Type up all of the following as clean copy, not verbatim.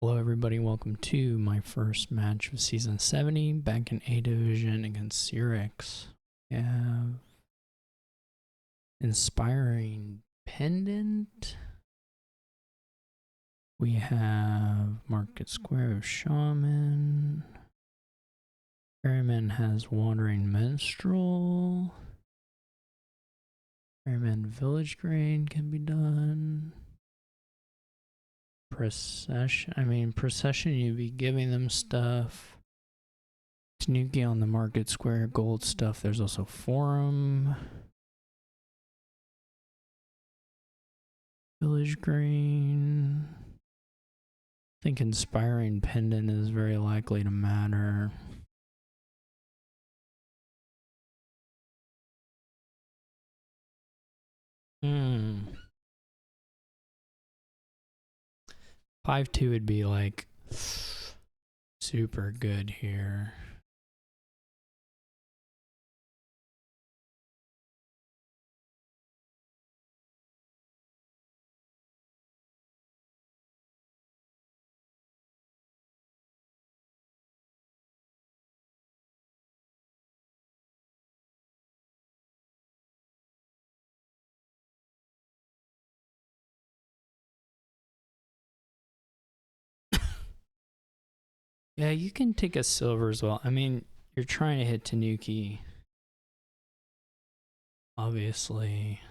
Hello everybody, welcome to my first match of Season 70, back in A Division against xyrix. We have Inspiring Pendant. We have Market Square of Shaman. Ferryman has Wandering Minstrel. Ferryman Village Grain can be done. Procession, you'd be giving them stuff. Tanuki on the Market Square, gold stuff. There's also Forum. Village Green. I think Inspiring Pendant is very likely to matter. Hmm. 5-2 would be like super good here. Yeah, you can take a silver as well. I mean, you're trying to hit Tanuki. Obviously.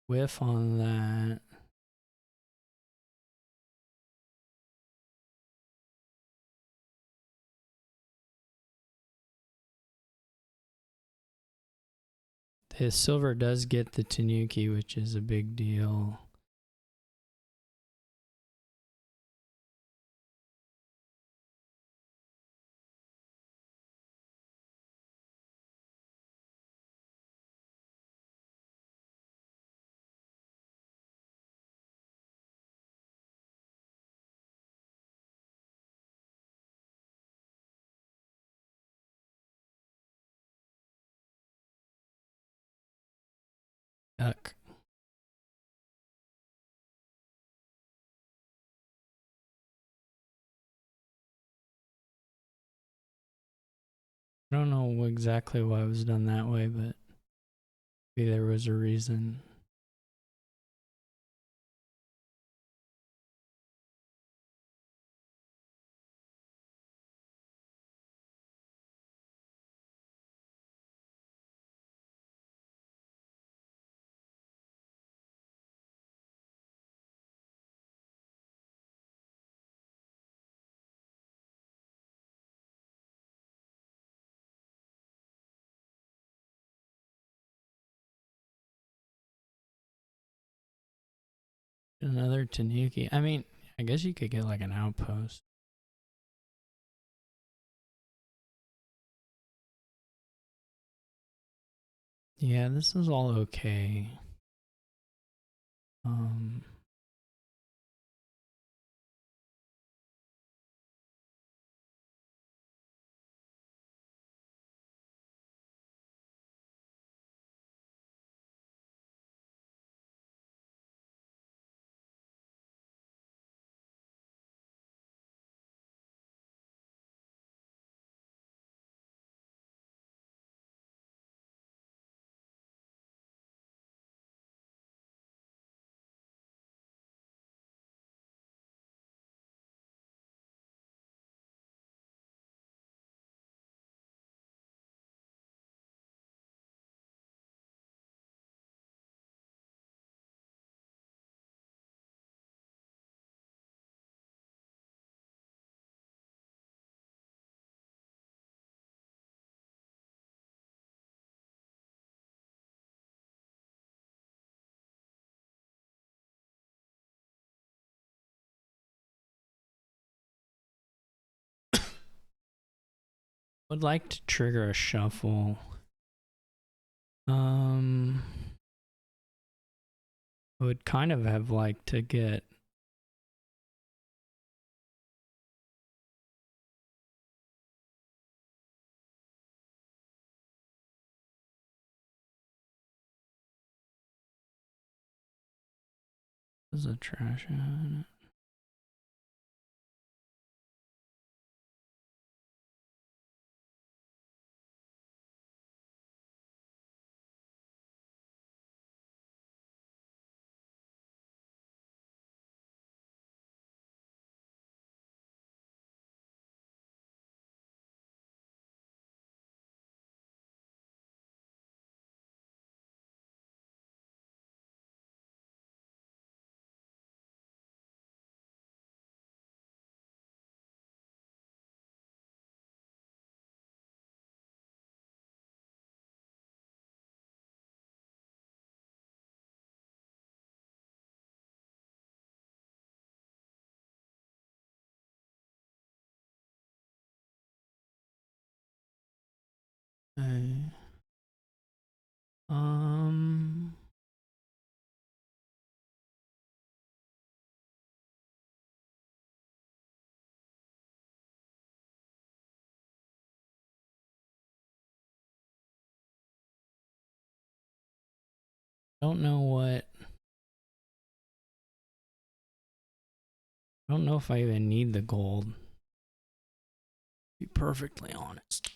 Whiff on that. His silver does get the Tanuki, which is a big deal. Yuck. I don't know exactly why it was done that way, but maybe there was a reason. Another Tanuki. I mean, I guess you could get like an outpost. Yeah, this is all okay. Um, Would like to trigger a shuffle. Would kind of have liked to get there's a trash in it. Okay. Don't know what. I don't know if I even need the gold. To be perfectly honest.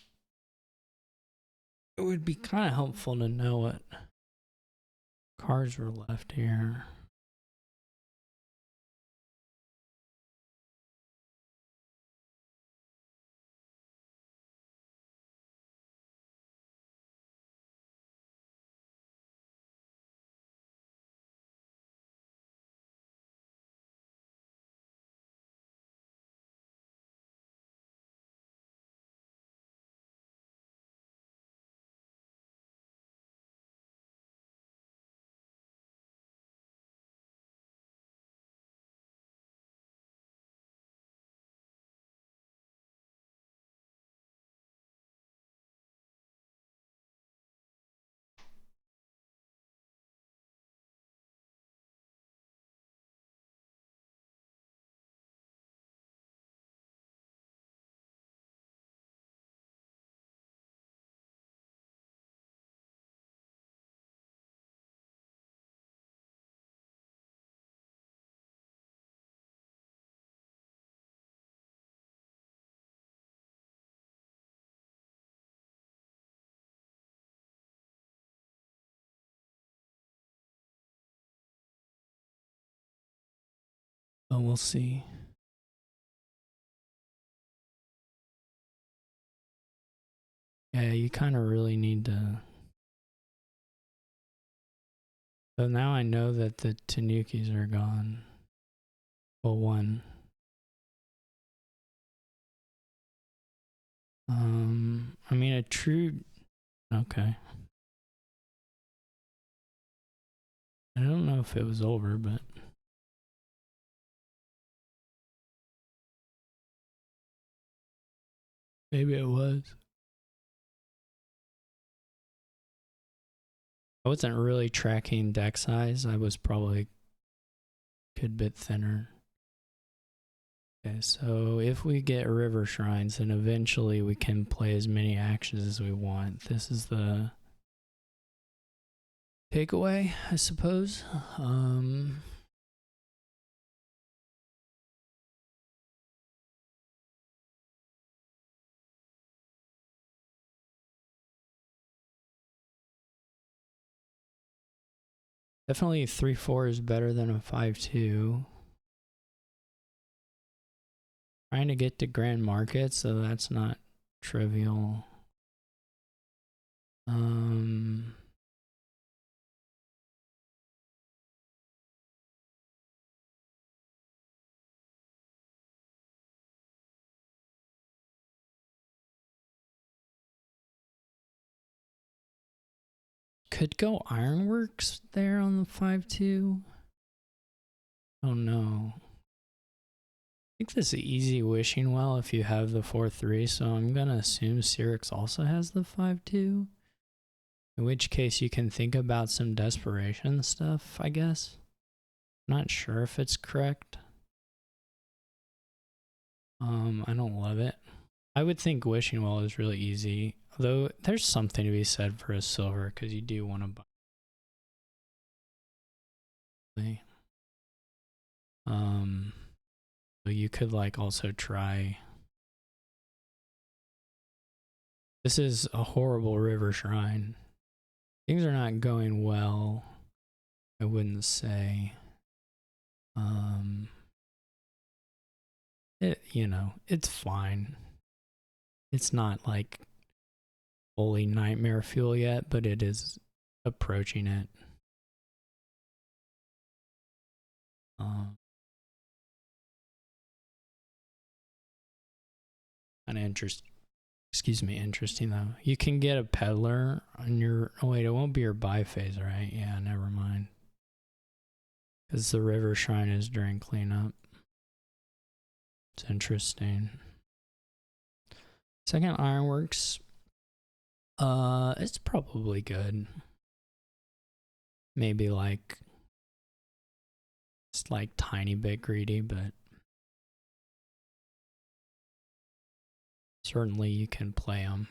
It would be kind of helpful to know what cards were left here. But we'll see. Yeah, you kind of really need to. So now I know that the Tanukis are gone. Well, one. I mean, a true. Okay. I don't know if it was over, but. Maybe it was. I wasn't really tracking deck size. I was probably a good bit thinner. Okay, so if we get river shrines, then eventually we can play as many actions as we want. This is the takeaway, I suppose. Definitely 3-4 is better than a 5-2. Trying to get to grand market, so that's not trivial. Could go Ironworks there on the 5-2. Oh no. think this is easy wishing well if you have the 4-3, so I'm gonna assume xyrix also has the 5-2. In which case you can think about some desperation stuff, I guess. Not sure if it's correct. I don't love it. I would think wishing well is really easy, although there's something to be said for a silver because you do want to buy. So you could like also try. This is a horrible river shrine. Things are not going well, I wouldn't say. You know, it's fine. It's not like fully nightmare fuel yet, but it is approaching it. Kind of interesting. Excuse me, interesting though. You can get a peddler on your. Oh wait, it won't be your buy phase, right? Yeah, never mind. Because the river shrine is during cleanup. It's interesting. Second ironworks. It's probably good. Maybe like it's like tiny bit greedy, but certainly you can play them.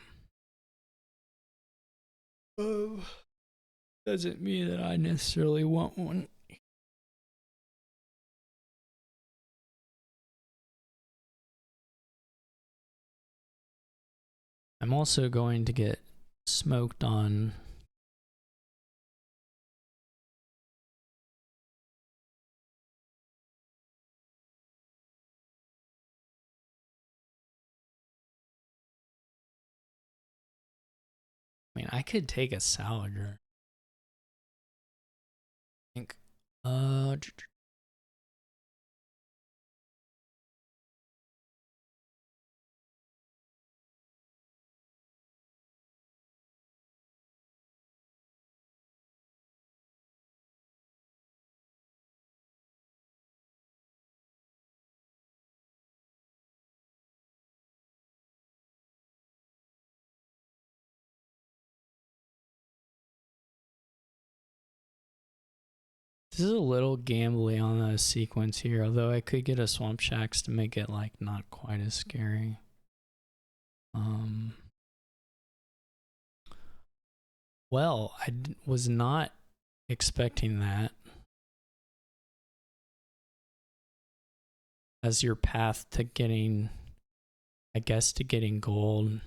Doesn't mean that I necessarily want one. I'm also going to get smoked on I mean, I could take a salader. I think this is a little gambly on the sequence here, although I could get a swamp shacks to make it like not quite as scary. Well, was not expecting that as your path to getting, I guess, to getting gold.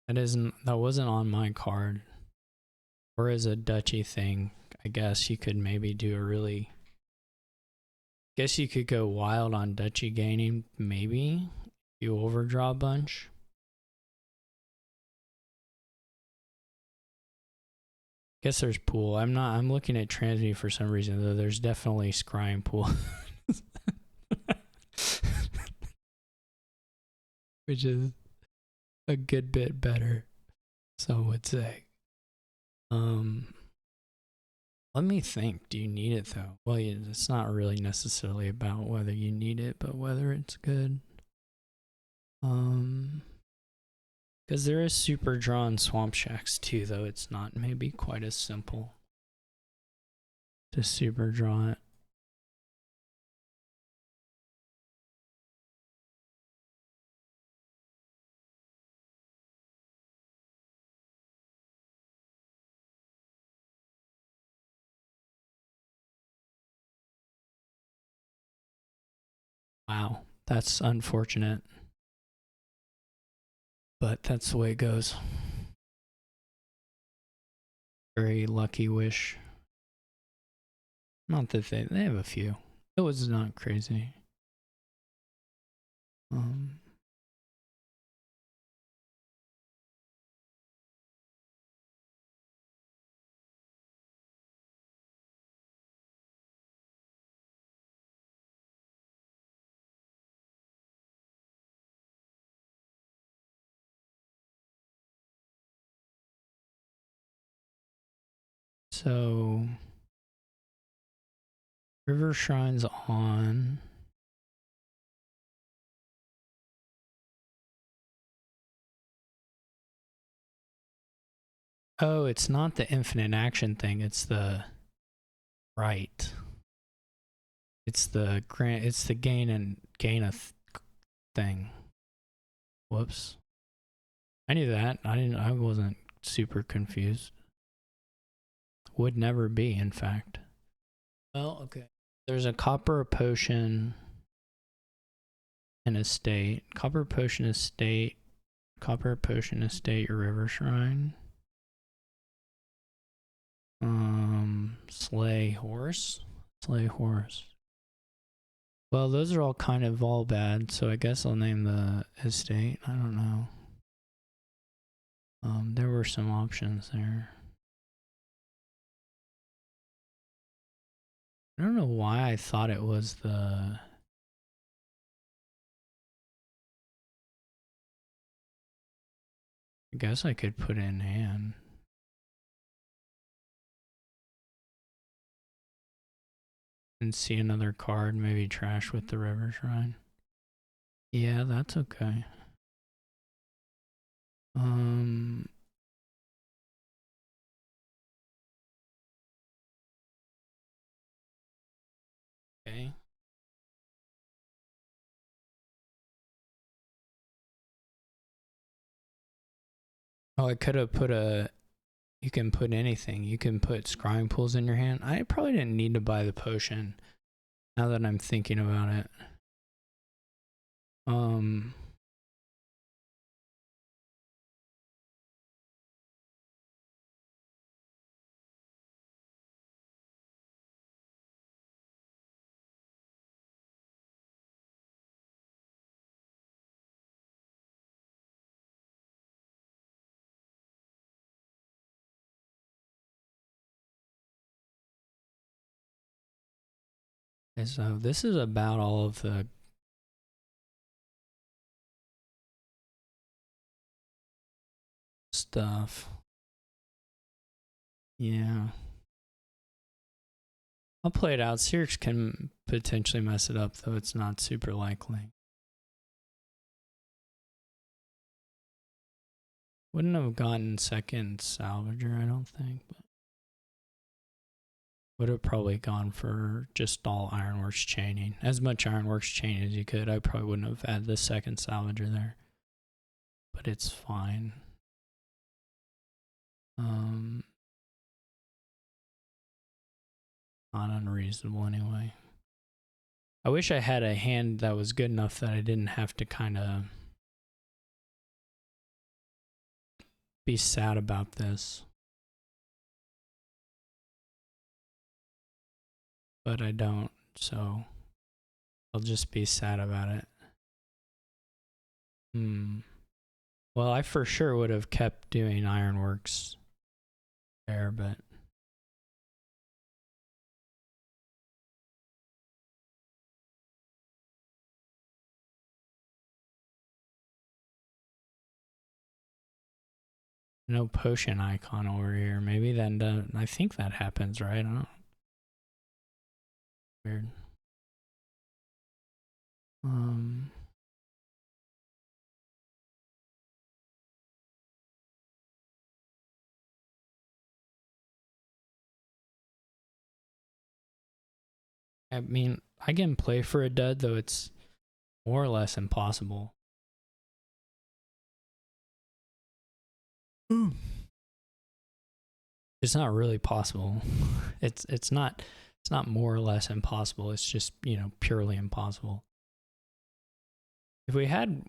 That wasn't on my card. Or as a duchy thing, I guess you could maybe do a really. Guess you could go wild on duchy gaining, maybe. You overdraw a bunch. Guess there's pool. I'm looking at transmute for some reason, though there's definitely scrying pool. Which is a good bit better, some would say. Let me think. Do you need it though? Well, it's not really necessarily about whether you need it, but whether it's good. Because there is super drawn swamp shacks too, though it's not maybe quite as simple to super draw it. Wow, that's unfortunate. But that's the way it goes. Very lucky wish. Not that they have a few. It was not crazy. So River Shrine's on. Oh, it's not the infinite action thing. It's the right. It's the grant. It's the gain a thing. Whoops. I knew that. I wasn't super confused. Would never be, in fact. Well, okay. There's a copper potion and estate. Copper potion estate. Copper potion estate river shrine. Slay horse. Slay horse. Well, those are all kind of all bad, so I guess I'll name the estate. I don't know. There were some options there. I don't know why I thought it was the... I guess I could put in hand. And see another card, maybe trash with the river shrine. Yeah, that's okay. Okay. Oh, I could have put a... You can put anything. You can put scrying pools in your hand. I probably didn't need to buy the potion, now that I'm thinking about it. And so this is about all of the stuff. Yeah. I'll play it out. Xyrix can potentially mess it up, though it's not super likely. Wouldn't have gotten second salvager, I don't think, but would have probably gone for just all ironworks chaining. As much ironworks chain as you could. I probably wouldn't have had the second salvager there. But it's fine. Not unreasonable anyway. I wish I had a hand that was good enough that I didn't have to kind of be sad about this. But I don't, so I'll just be sad about it. Well, I for sure would have kept doing ironworks there, but no potion icon over here. Maybe then I think that happens, right? I don't know. Weird. I mean, I can play for a dud, though it's more or less impossible. It's not really possible. It's not more or less impossible. It's just, you know, purely impossible. If we had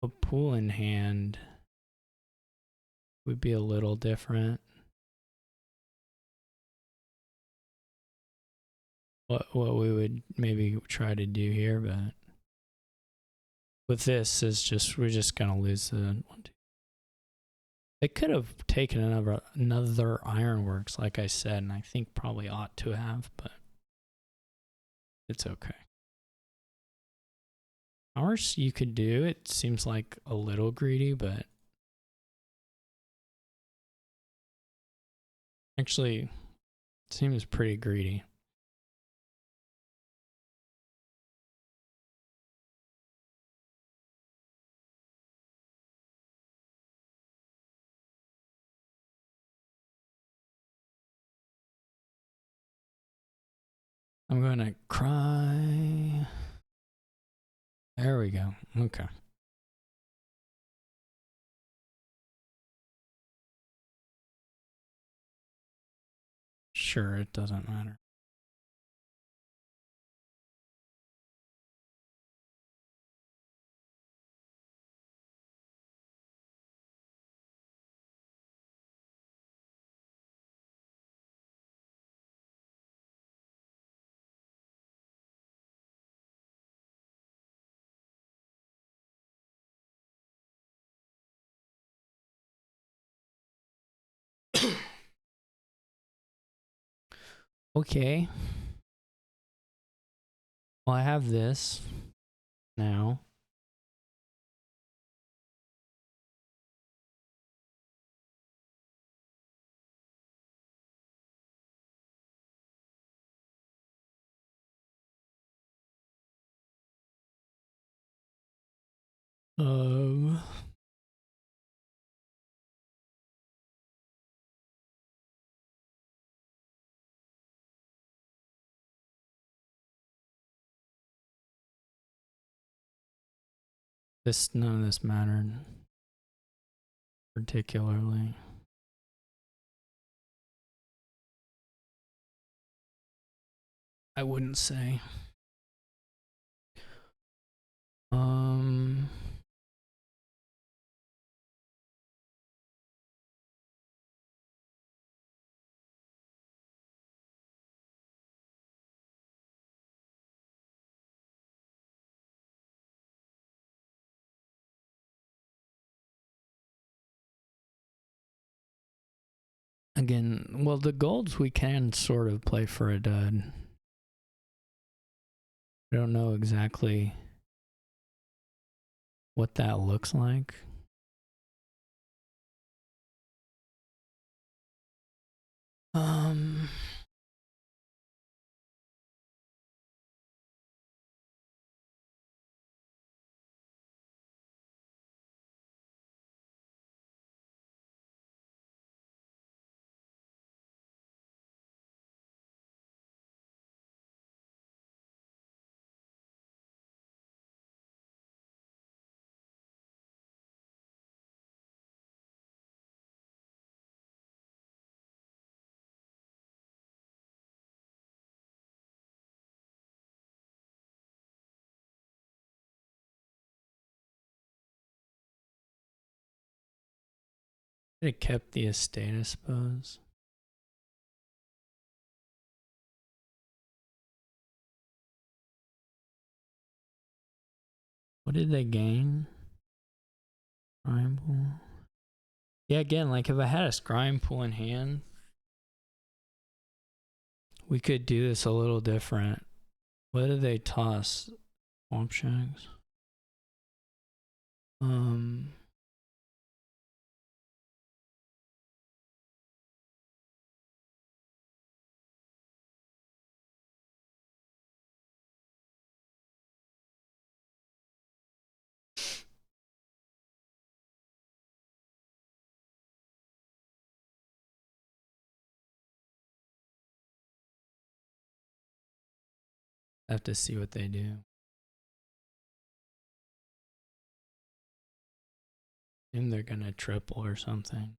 a pool in hand, it would be a little different. What we would maybe try to do here, but with this is just we're just gonna lose the one. They could have taken another ironworks, like I said, and I think probably ought to have, but it's okay. Ours you could do. It seems like a little greedy, but actually it seems pretty greedy. I'm gonna cry. There we go. Okay. Sure, it doesn't matter. Okay. Well, I have this now. Um, none of this mattered particularly. I wouldn't say. Um, again, well, the golds we can sort of play for a dud. I don't know exactly what that looks like. It kept the estate, I suppose. What did they gain? Scrying pool. Yeah, again, like if I had a scrying pool in hand, we could do this a little different. What did they toss? Swamp shacks. Have to see what they do. And they're gonna triple or something.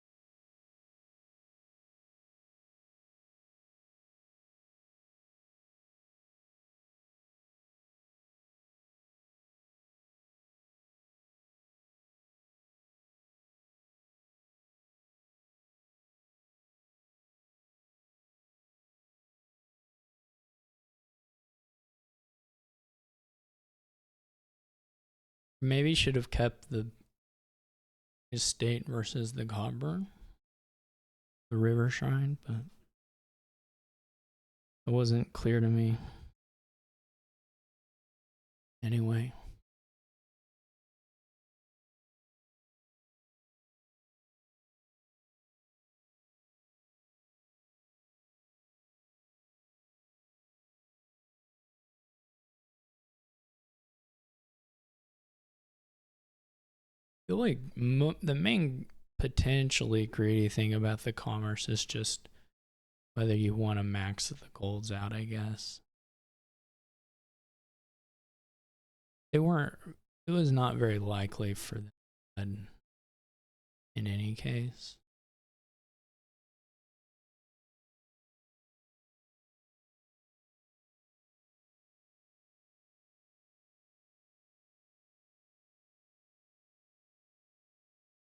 Maybe should have kept the estate versus the Godburn, the river shrine, but it wasn't clear to me. Anyway. I feel like the main potentially greedy thing about the commerce is just whether you want to max the golds out, I guess. they weren't. It was not very likely for that in any case.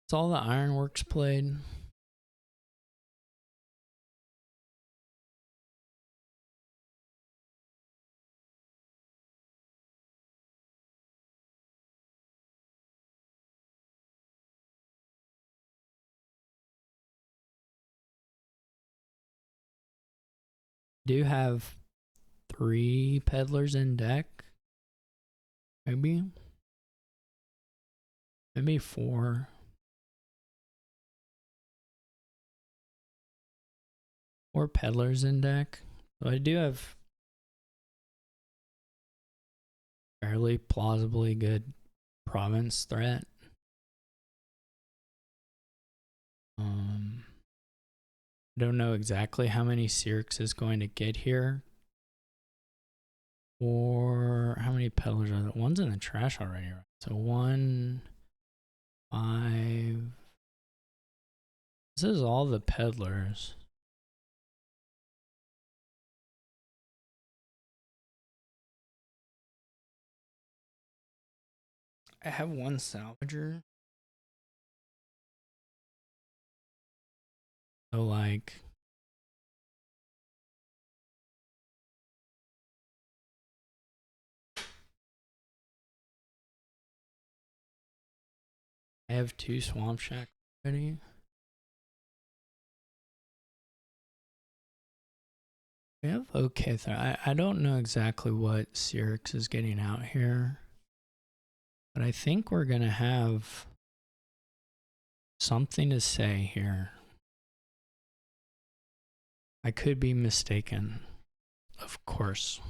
It's all the ironworks played. Do have 3 peddlers in deck. Maybe 4. 4 peddlers in deck. So I do have fairly plausibly good province threat. I don't know exactly how many xyrix is going to get here. Or how many peddlers are there? One's in the trash already, right? So 1, 5. This is all the peddlers. I have 1 salvager. So like I have 2 swamp shack already. We have okay threat. I don't know exactly what xyrix is getting out here. But I think we're gonna have something to say here. I could be mistaken, of course.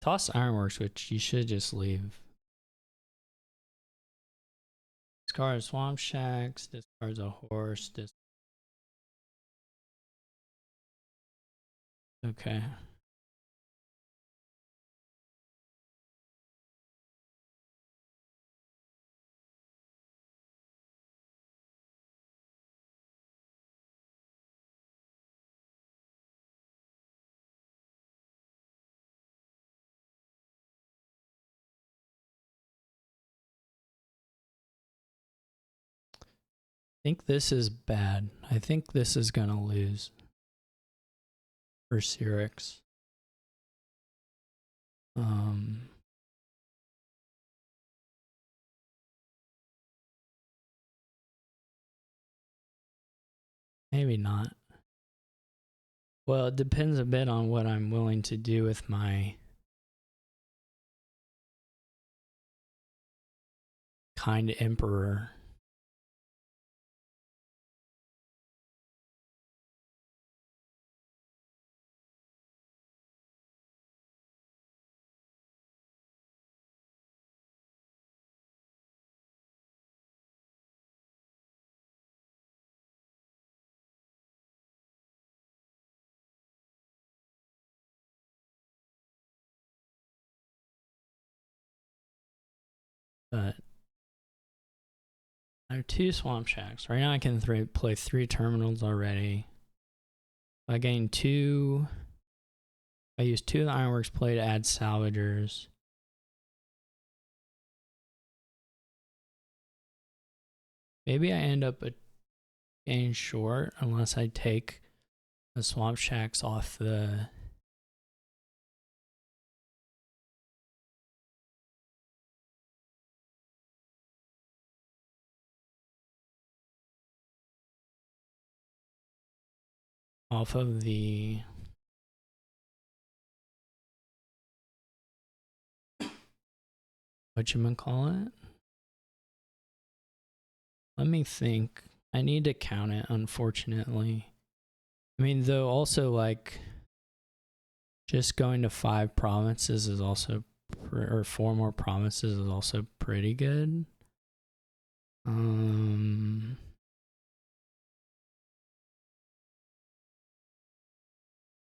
Toss ironworks, which you should just leave. Discard swamp shacks, discards a horse, okay. I think this is bad. I think this is gonna lose for xyrix. Maybe not. Well, it depends a bit on what I'm willing to do with my kind emperor. I have 2 swamp shacks. Right now I can play 3 terminals already. I gain 2. I use 2 of the ironworks play to add salvagers. Maybe I end up getting short unless I take the swamp shacks off the... off of the... whatchamacallit? Let me think. I need to count it, unfortunately. I mean, though, also, like, just going to 5 provinces is also, or 4 more provinces is also pretty good.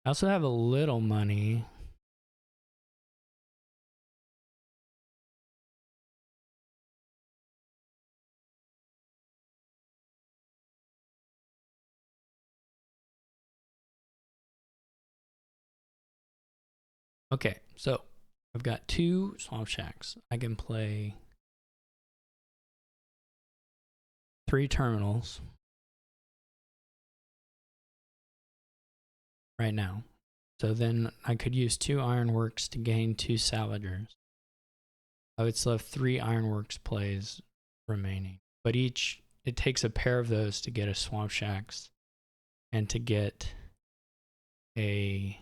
I also have a little money. Okay, so I've got 2 swamp shacks. I can play 3 terminals right now. So then I could use 2 ironworks to gain 2 salvagers. I would still have 3 ironworks plays remaining. But each, it takes a pair of those to get a swamp shacks and to get a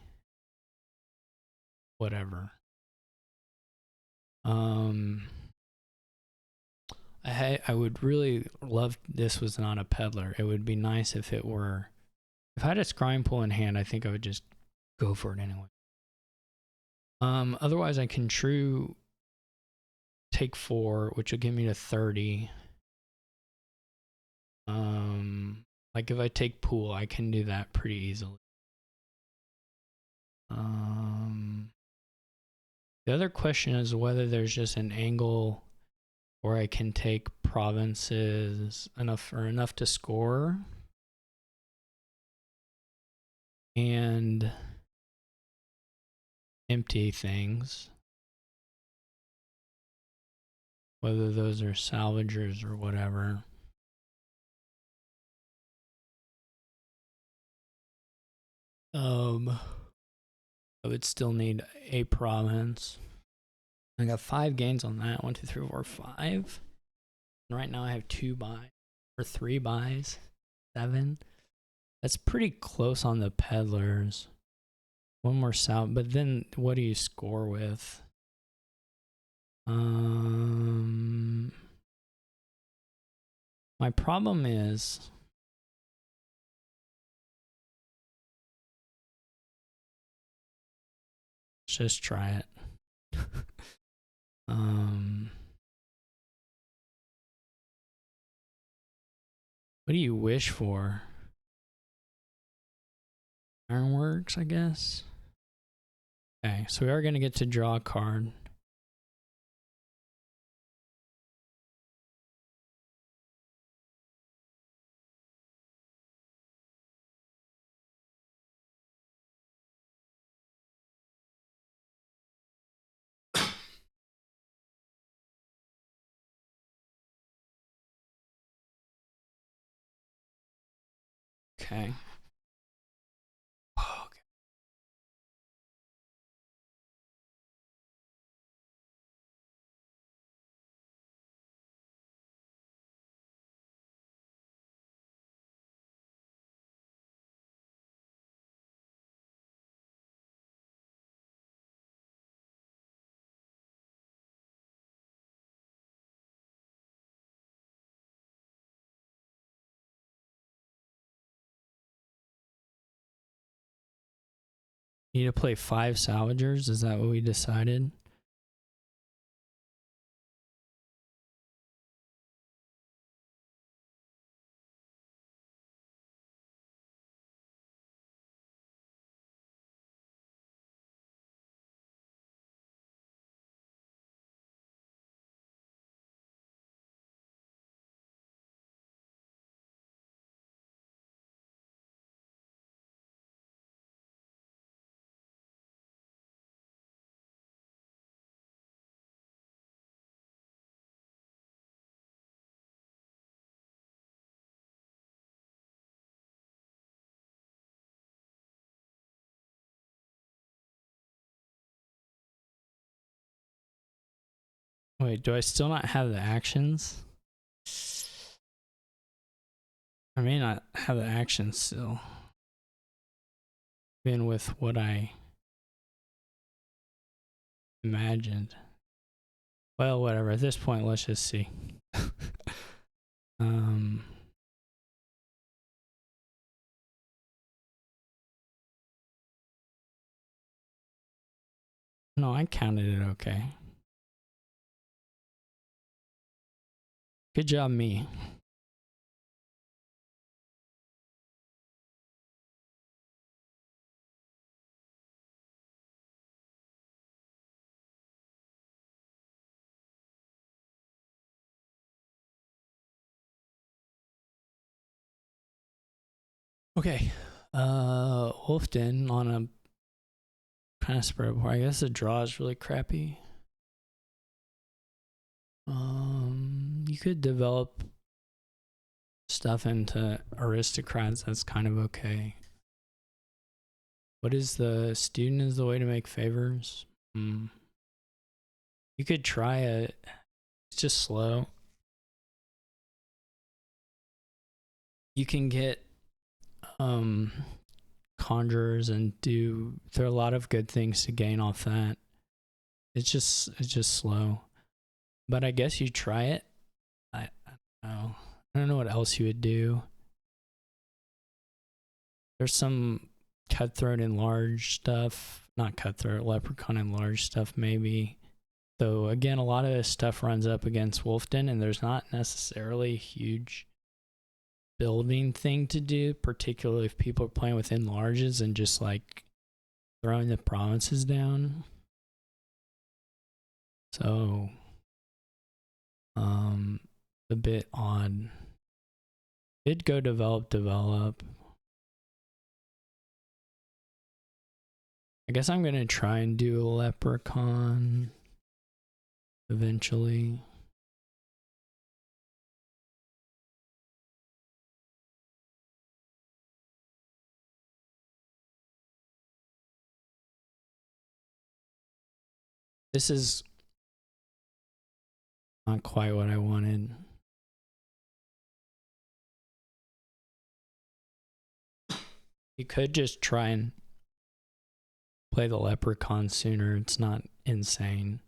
whatever. I would really love this was not a peddler. It would be nice if it were. If I had a scrying pool in hand, I think I would just go for it anyway. Otherwise I can take 4, which will get me to 30. Like if I take pool, I can do that pretty easily. The other question is whether there's just an angle where I can take provinces enough to score and empty things, whether those are salvagers or whatever. I would still need a province. I got 5 gains on that. 1, 2, 3, 4, 5. And right now I have 2 buys or 3 buys. 7. That's pretty close on the peddlers. 1 more south, but then what do you score with? My problem is let's just try it. What do you wish for? Ironworks, I guess. Okay, so we are going to get to draw a card. Okay. Okay. Need to play 5 salvagers? Is that what we decided? Wait, do I still not have the actions? I may not have the actions still. Even with what I imagined. Well, whatever. At this point, let's just see. No, I counted it okay. Good job, me. Okay. Wolfden on a kind of spread apart. I guess the draw is really crappy. You could develop stuff into aristocrats. That's kind of okay. What is the student is the way to make favors? You could try it. It's just slow. You can get conjurers and there are a lot of good things to gain off that. It's just slow. But I guess you try it. I don't know. I don't know what else you would do. There's some cutthroat and large stuff. Not cutthroat, leprechaun and large stuff maybe. Though again, a lot of this stuff runs up against Wolfden and there's not necessarily a huge building thing to do, particularly if people are playing with enlarges and just like throwing the provinces down. So a bit odd. Did go develop. I guess I'm gonna try and do a leprechaun eventually. This is not quite what I wanted. You could just try and play the leprechaun sooner. It's not insane.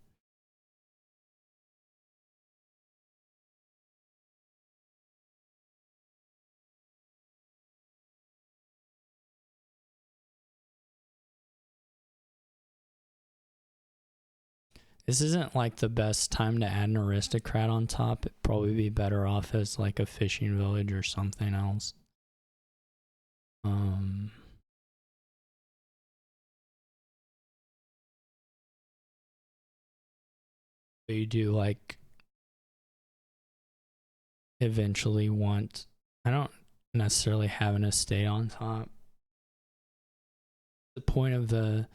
This isn't like the best time to add an aristocrat on top. It'd probably be better off as like a fishing village or something else. You do like eventually want, I don't necessarily have an estate on top. The point of the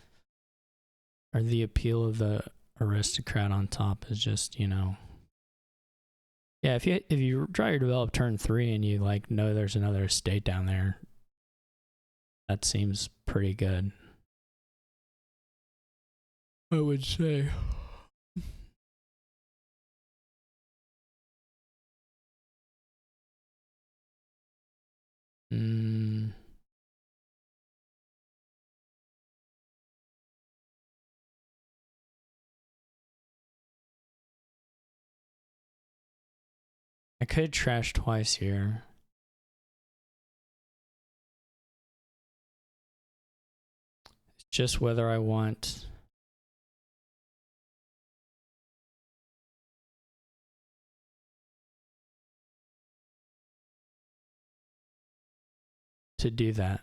appeal of the aristocrat on top is just, you know, yeah, if you try to develop turn 3 and you like know there's another estate down there, that seems pretty good, I would say. I could trash twice here. It's just whether I want to do that.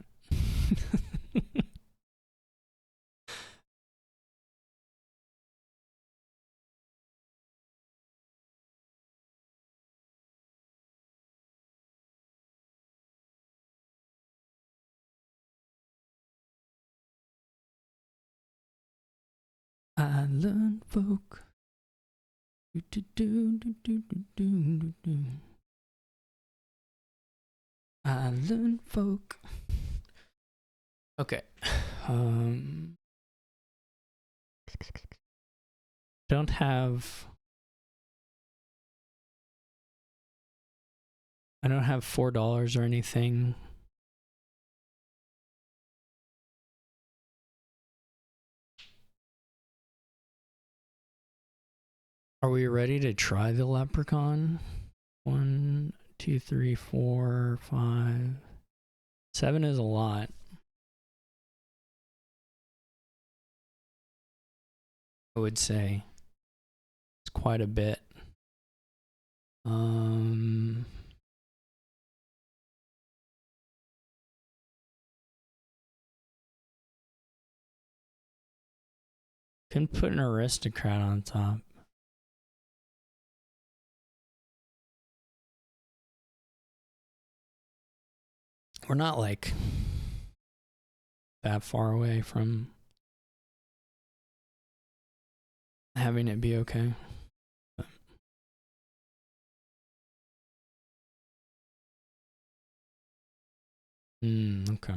Island folk. Island folk. Okay. Don't have I don't have $4 or anything. Are we ready to try the leprechaun? 1, 2, 3, 4, 5. 7 is a lot. I would say it's quite a bit. Can put an aristocrat on top. We're not like that far away from having it be okay. Okay.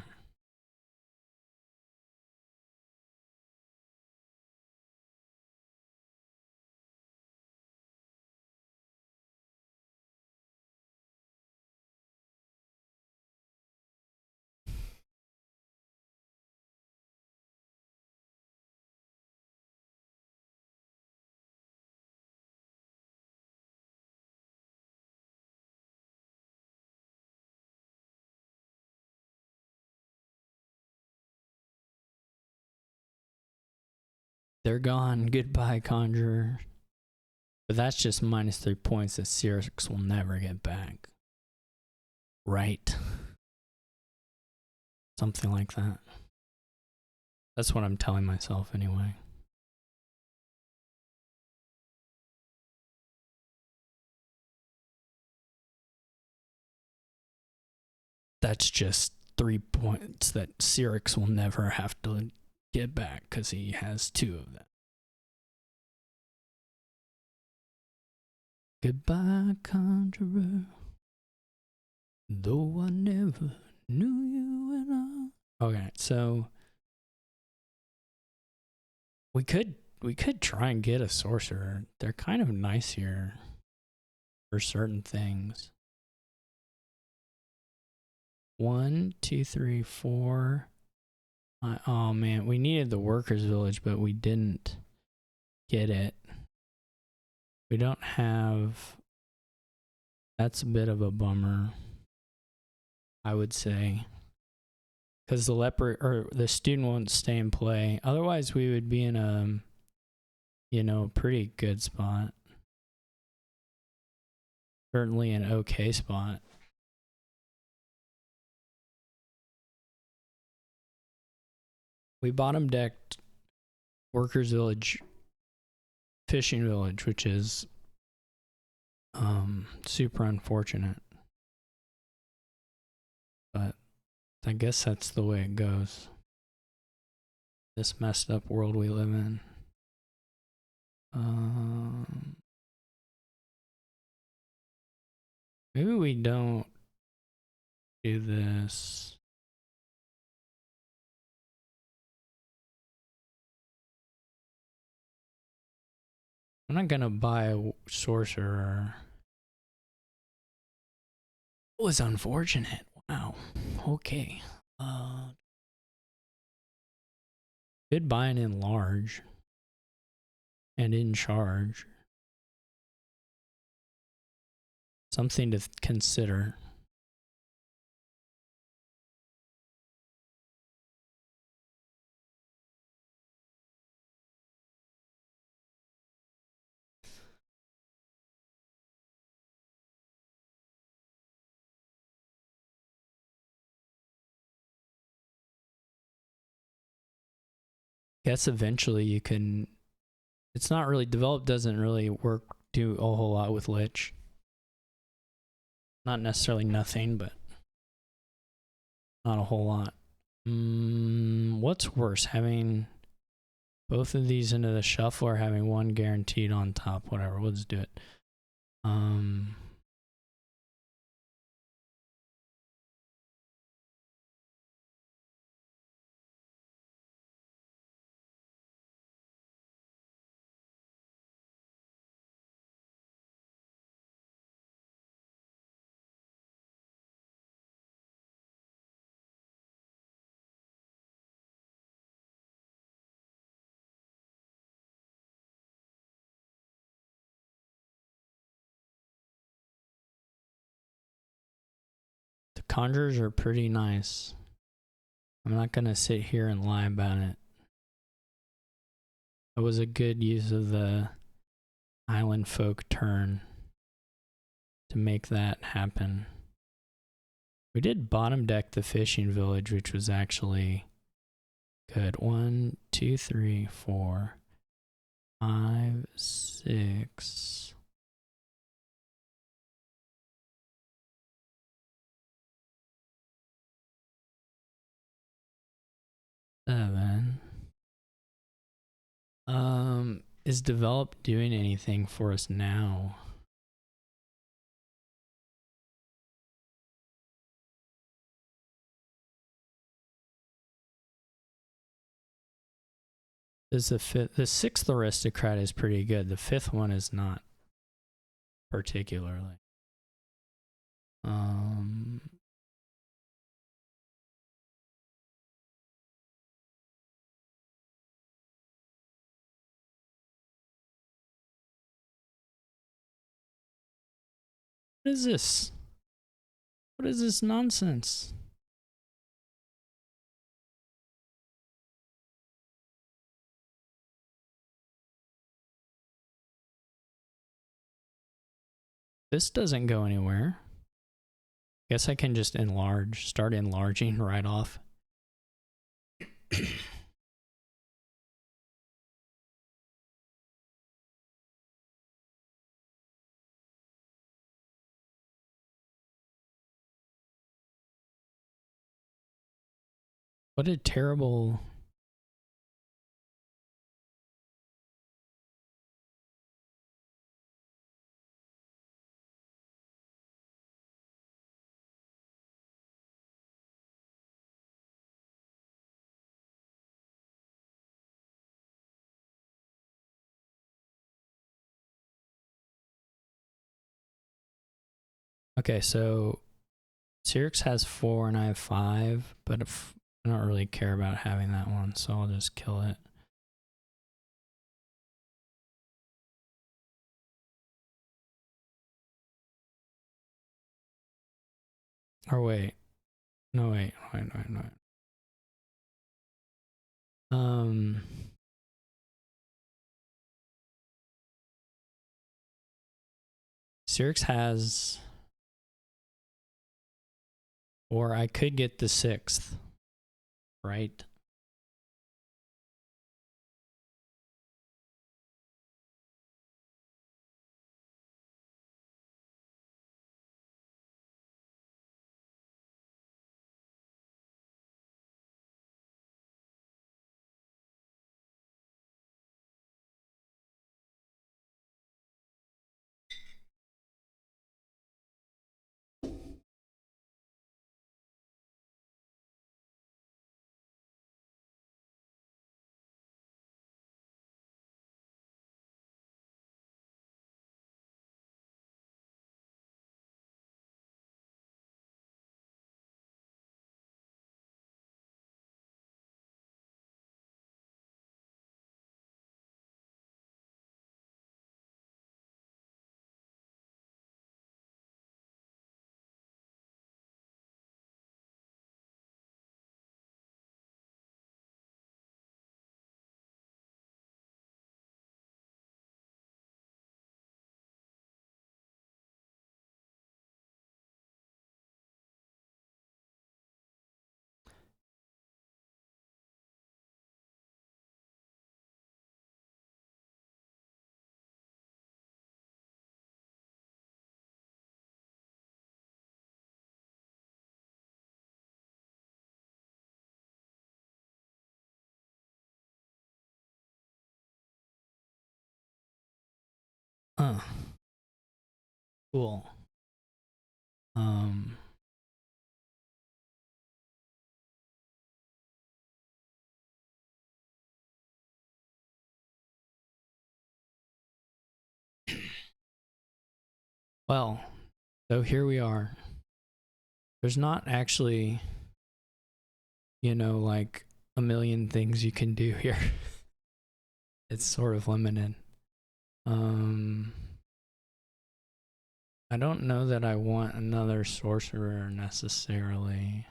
They're gone. Goodbye, Conjurer. But that's just minus 3 points that xyrix will never get back. Right. Something like that. That's what I'm telling myself anyway. That's just 3 points that xyrix will never have to get back because he has 2 of them. Goodbye, Conjurer. Though I never knew you and I. Okay, so we could try and get a sorcerer. They're kind of nice here for certain things. 1, 2, 3, 4. Oh man, we needed the workers' village, but we didn't get it. We don't have. That's a bit of a bummer, I would say, because the leper or the student won't stay and play. Otherwise, we would be in a, pretty good spot. Certainly an okay spot. We bottom decked workers' village, fishing village, which is super unfortunate. But I guess that's the way it goes. This messed up world we live in. Maybe we don't do this. I'm not gonna buy a sorcerer. It was unfortunate. Wow. Okay. Did buy an enlarge and in charge. Something to consider. Guess eventually you can. It's not really developed. Doesn't really do a whole lot with Lich. Not necessarily nothing, but not a whole lot. What's worse, having both of these into the shuffle or having one guaranteed on top? Whatever. We'll just do it. conjures are pretty nice. I'm not gonna sit here and lie about it. It was a good use of the island folk turn to make that happen. We did bottom deck the fishing village, which was actually good. 1, 2, 3, 4, 5, 6. Seven. Is develop doing anything for us now? Is the sixth aristocrat is pretty good. The fifth one is not particularly. What is this? What is this nonsense? This doesn't go anywhere. Guess I can just enlarge, start enlarging right off. What a terrible... Okay, so xyrix has 4 and I have 5, but if I don't really care about having that one, so I'll just kill it. Or wait. No, wait. Xyrix has... Or I could get the 6th, right? Cool. Well, so here we are. There's not actually, you know, like a million things you can do here. It's sort of limited. I don't know that I want another sorcerer necessarily.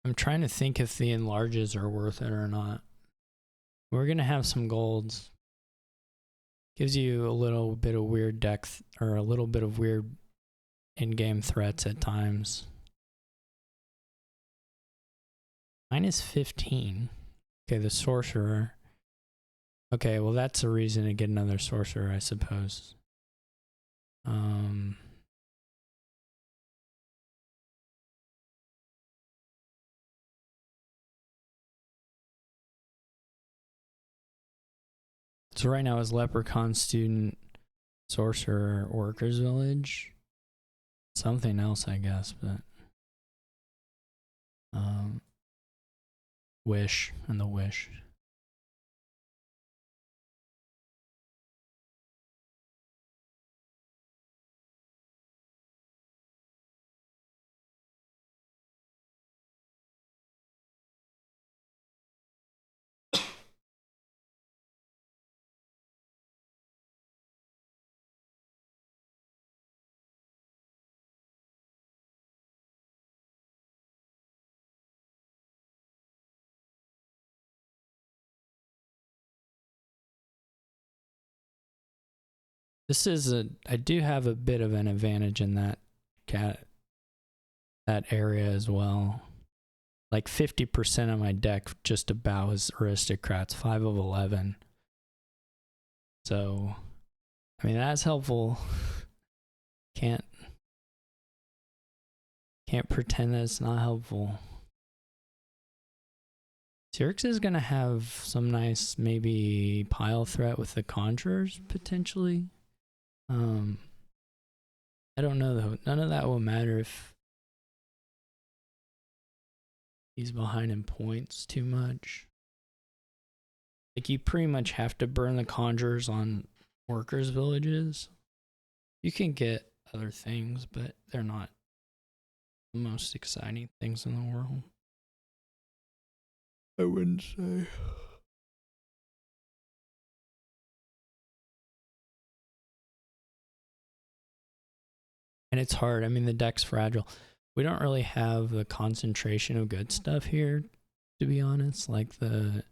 I'm trying to think if the enlarges are worth it or not. We're gonna have some golds. Gives you a little bit of weird deck or a little bit of weird in-game threats at times. Minus 15. Okay, the sorcerer. Okay, well that's a reason to get another sorcerer, I suppose. So right now is Leprechaun, Student, Sorcerer, Workers Village. Something else, I guess, but Wish and the Wish. This is I do have a bit of an advantage in that area as well. Like 50% of my deck just about is aristocrats, 5 of 11. So, I mean, that's helpful. Can't pretend that it's not helpful. Xyrix is going to have some nice maybe pile threat with the Conjurers, potentially. I don't know though. None of that will matter if he's behind in points too much. Like, you pretty much have to burn the Conjurers on Workers' Villages. You can get other things, but they're not the most exciting things in the world, I wouldn't say. And it's hard. I mean, the deck's fragile. We don't really have the concentration of good stuff here, to be honest. Like, the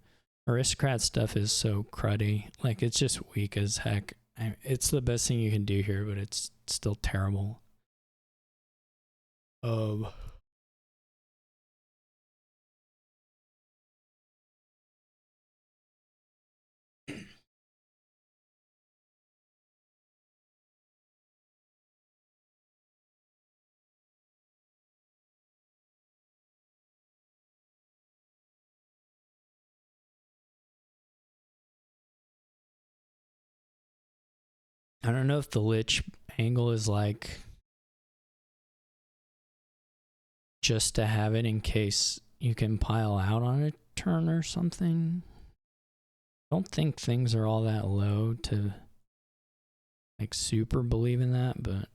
aristocrat stuff is so cruddy. Like, it's just weak as heck. It's the best thing you can do here, but it's still terrible. I don't know if the Lich angle is like just to have it in case you can pile out on a turn or something. I don't think things are all that low to like super believe in that, but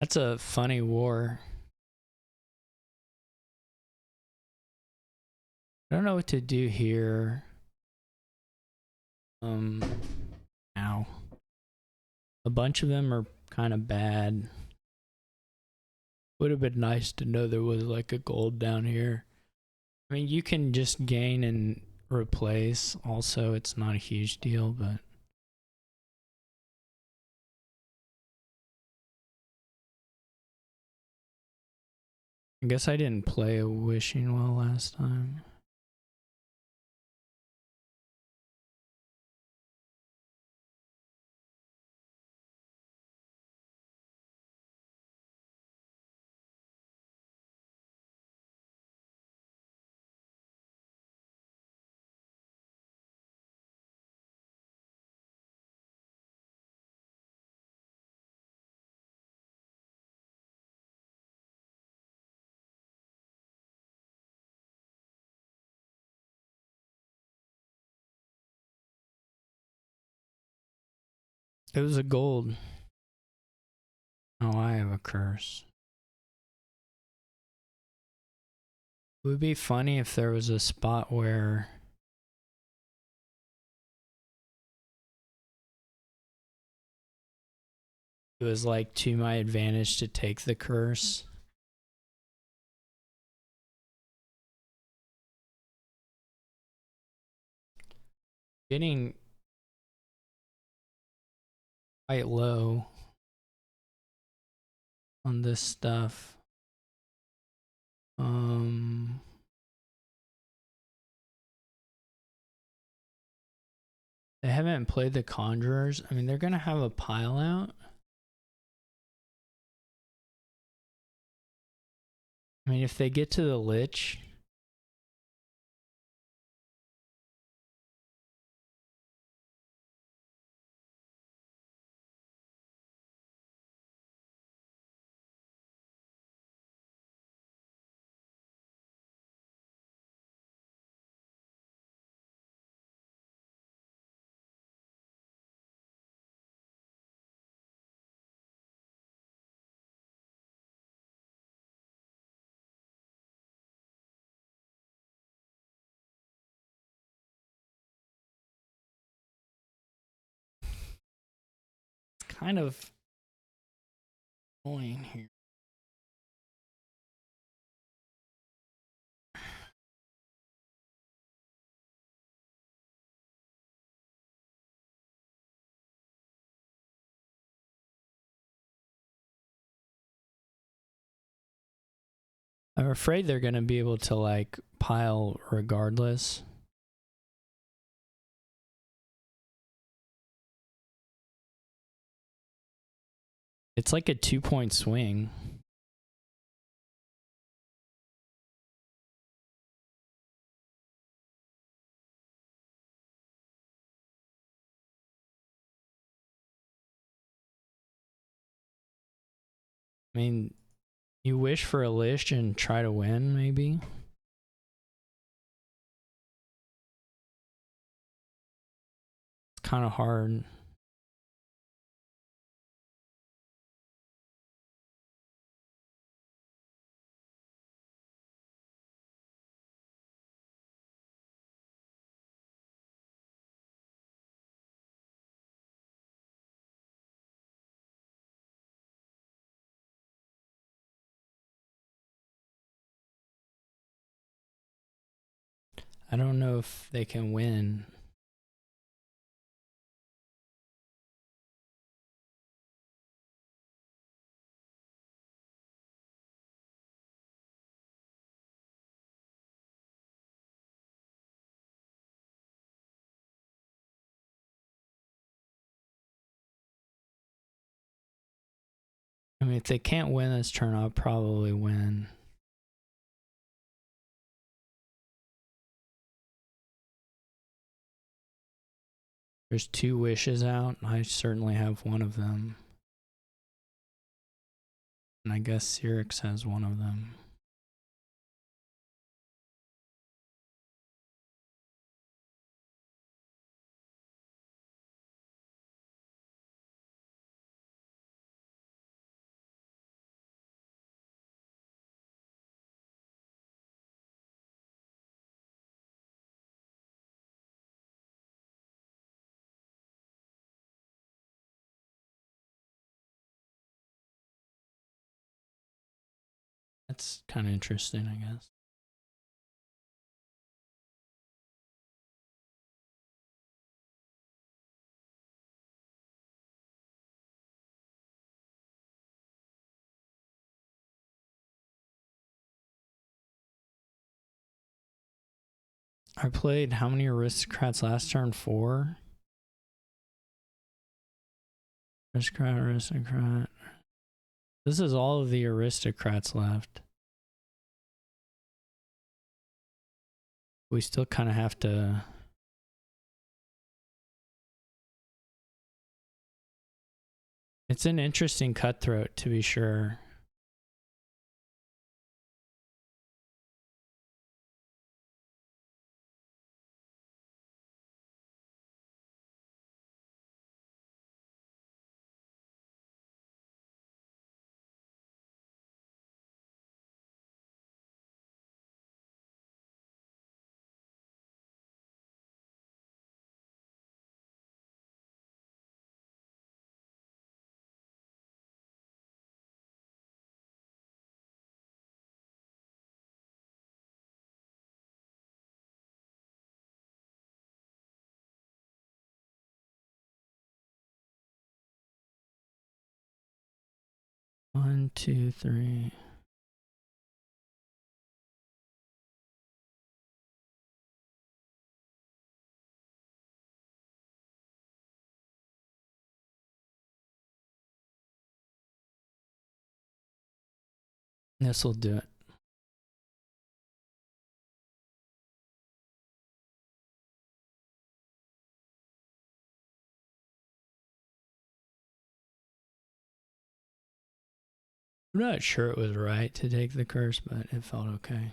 That's a funny war. I don't know what to do here. Ow. A bunch of them are kind of bad. Would have been nice to know there was like a gold down here. I mean, you can just gain and replace. Also, it's not a huge deal, but I guess I didn't play a wishing well last time. It was a gold. Oh, I have a curse. It would be funny if there was a spot where it was like to my advantage to take the curse. Getting quite low on this stuff. They haven't played the Conjurers. I mean, they're gonna have a pile out. I mean, if they get to the Lich, it's kind of annoying here. I'm afraid they're gonna be able to like pile regardless. It's like a 2-point swing. I mean, you wish for a Lich and try to win, maybe? It's kind of hard. I don't know if they can win. I mean, if they can't win this turn, I'll probably win. There's 2 wishes out. I certainly have one of them. And I guess xyrix has one of them. That's kind of interesting, I guess. I played how many aristocrats last turn? 4? Aristocrat. This is all of the aristocrats left. We still kind of have to... It's an interesting cutthroat, to be sure. One, two, three. This will do it. I'm not sure it was right to take the curse, but it felt okay.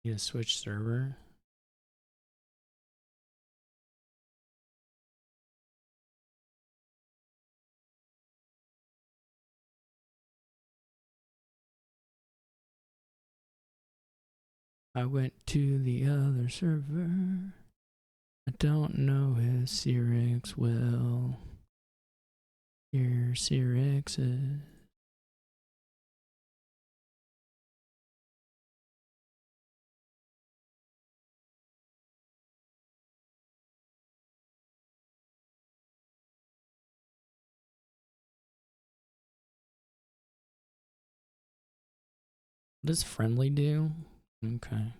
Need to switch server. I went to the other server. I don't know if xyrix will. Here, xyrix is. What does friendly do? Okay.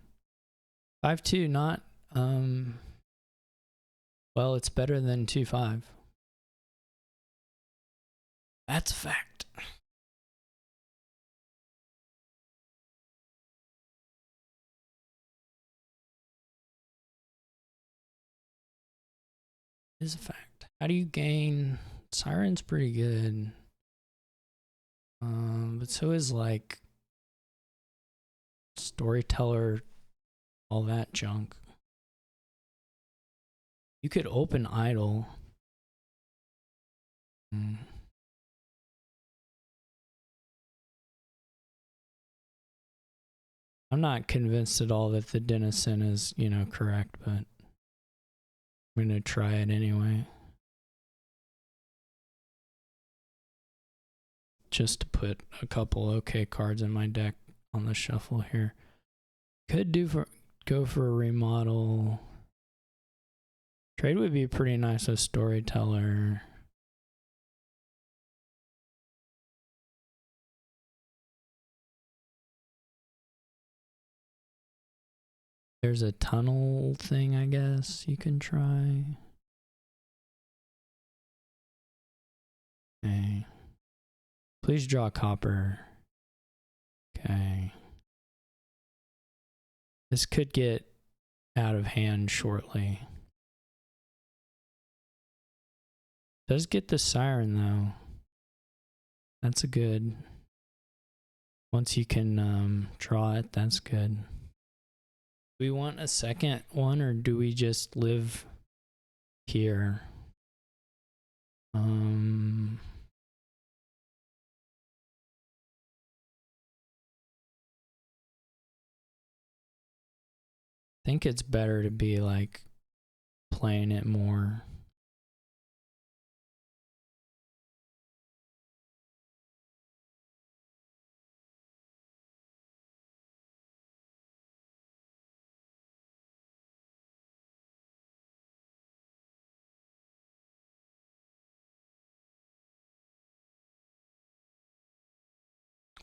5-2, not well, it's better than 2-5. That's a fact. It is a fact. How do you gain? Siren's pretty good. But so is like storyteller, all that junk. You could open idle. I'm not convinced at all that the denizen is, you know, correct, but I'm gonna try it anyway. Just to put a couple okay cards in my deck on the shuffle here. Could go for a remodel. Trade would be pretty nice with storyteller. There's a tunnel thing, I guess you can try. Okay. Please draw copper. Okay. This could get out of hand shortly. Does get the siren though. That's a good. Once you can draw it, that's good. Do we want a second one or do we just live here? think it's better to be like playing it more.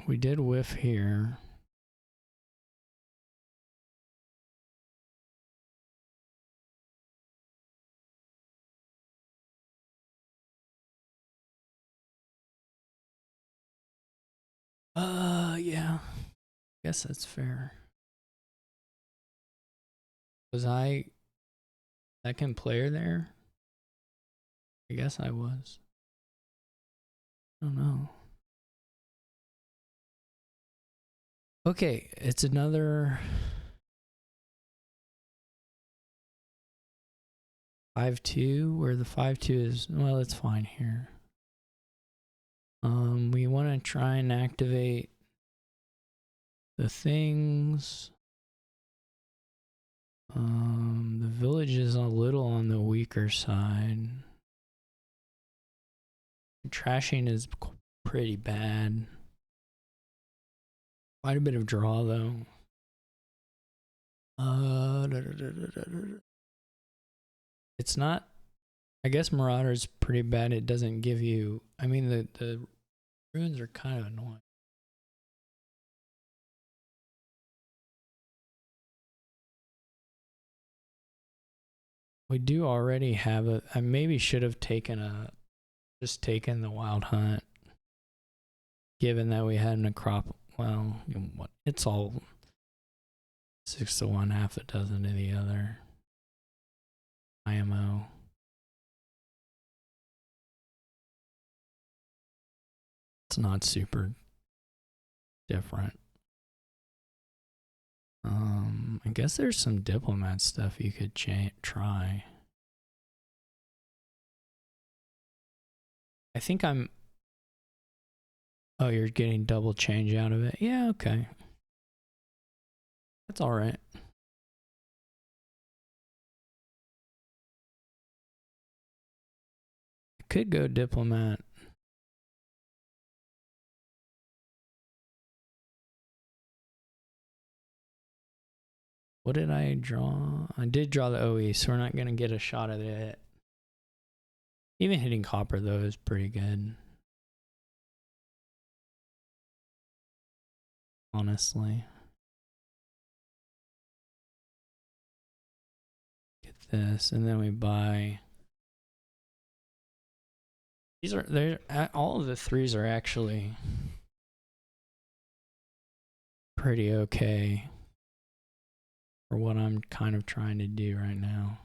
We did whiff here. Yeah. Guess that's fair. Was I second player there? I guess I was. I don't know. Okay, it's another 5-2 where the 5-2 is, well, it's fine here. We want to try and activate the things. The village is a little on the weaker side. Trashing is pretty bad. Quite a bit of draw though. It's not. I guess Marauder's pretty bad. It doesn't give you. I mean, the runes are kind of annoying. We do already have a. I maybe should have taken just taken the wild hunt. Given that we had a crop. Well, it's all 6 to 1, half a dozen to the other. IMO. It's not super different. I guess there's some diplomat stuff you could try. I think I'm. Oh, you're getting double change out of it. Yeah, okay. That's all right. I could go diplomat. What did I draw? I did draw the OE, so we're not going to get a shot at it. Even hitting copper, though, is pretty good. Honestly. Get this, and then we buy. These are, all of the 3s are actually pretty okay for what I'm kind of trying to do right now.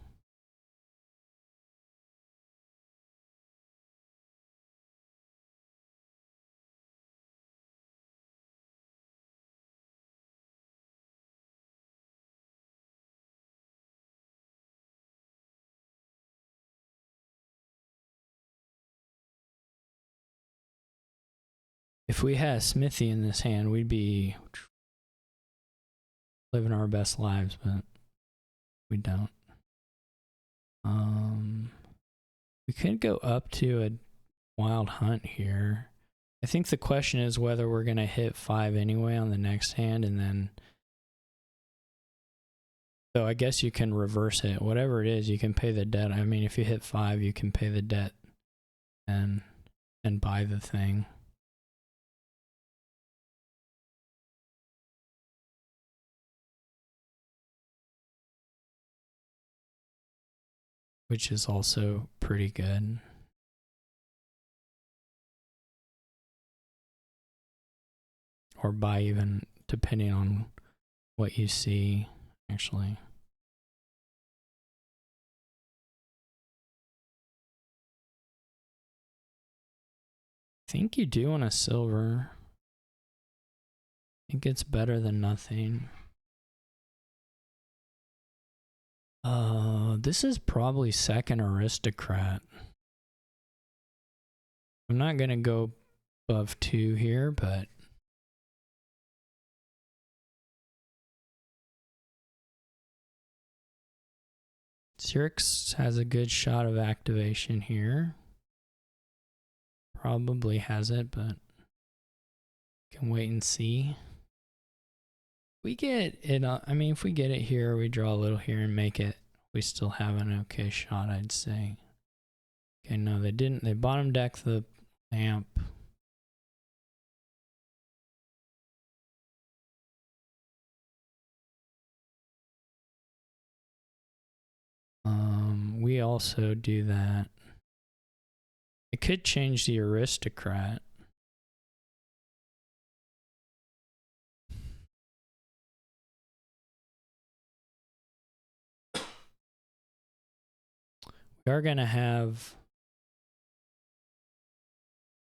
If we had a smithy in this hand, we'd be living our best lives, but we don't. We could go up to a wild hunt here. I think the question is whether we're going to hit 5 anyway on the next hand, and then. So I guess you can reverse it. Whatever it is, you can pay the debt. I mean, if you hit 5, you can pay the debt and buy the thing. Which is also pretty good. Or buy even, depending on what you see, actually. I think you do want a silver. I think it's better than nothing. This is probably second aristocrat. I'm not gonna go above 2 here, but Xyrix has a good shot of activation here. Probably has it, but can wait and see. We get it, I mean, if we get it here, we draw a little here and make it, we still have an okay shot, I'd say. Okay, no, they didn't. They bottom decked the lamp. We also do that. It could change the aristocrat. We are going to have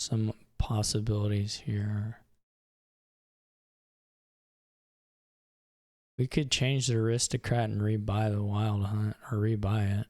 some possibilities here. We could change the aristocrat and rebuy the wild hunt, or rebuy it.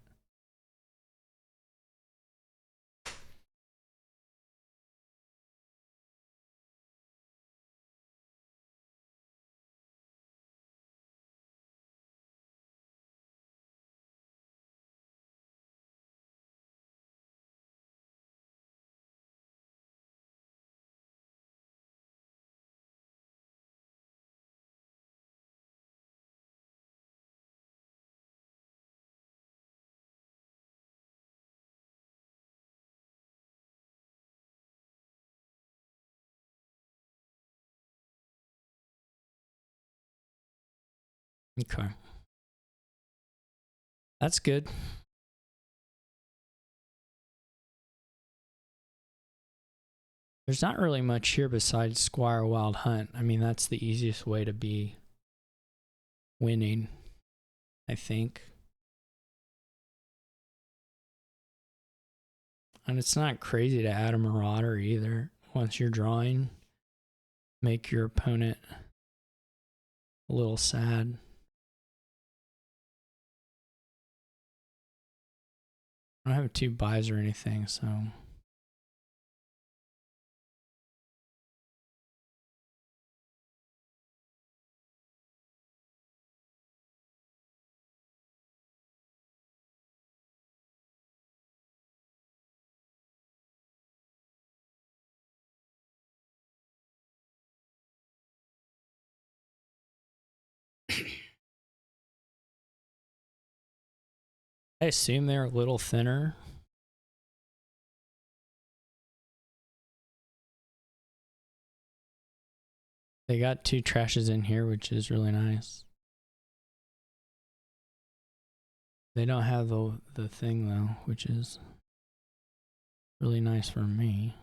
Okay. That's good. There's not really much here besides Squire Wild Hunt. I mean, that's the easiest way to be winning, I think. And it's not crazy to add a Marauder either. Once you're drawing, make your opponent a little sad. I don't have 2 buys or anything, so... I assume they're a little thinner. They got 2 trashes in here, which is really nice. They don't have the thing though, which is really nice for me.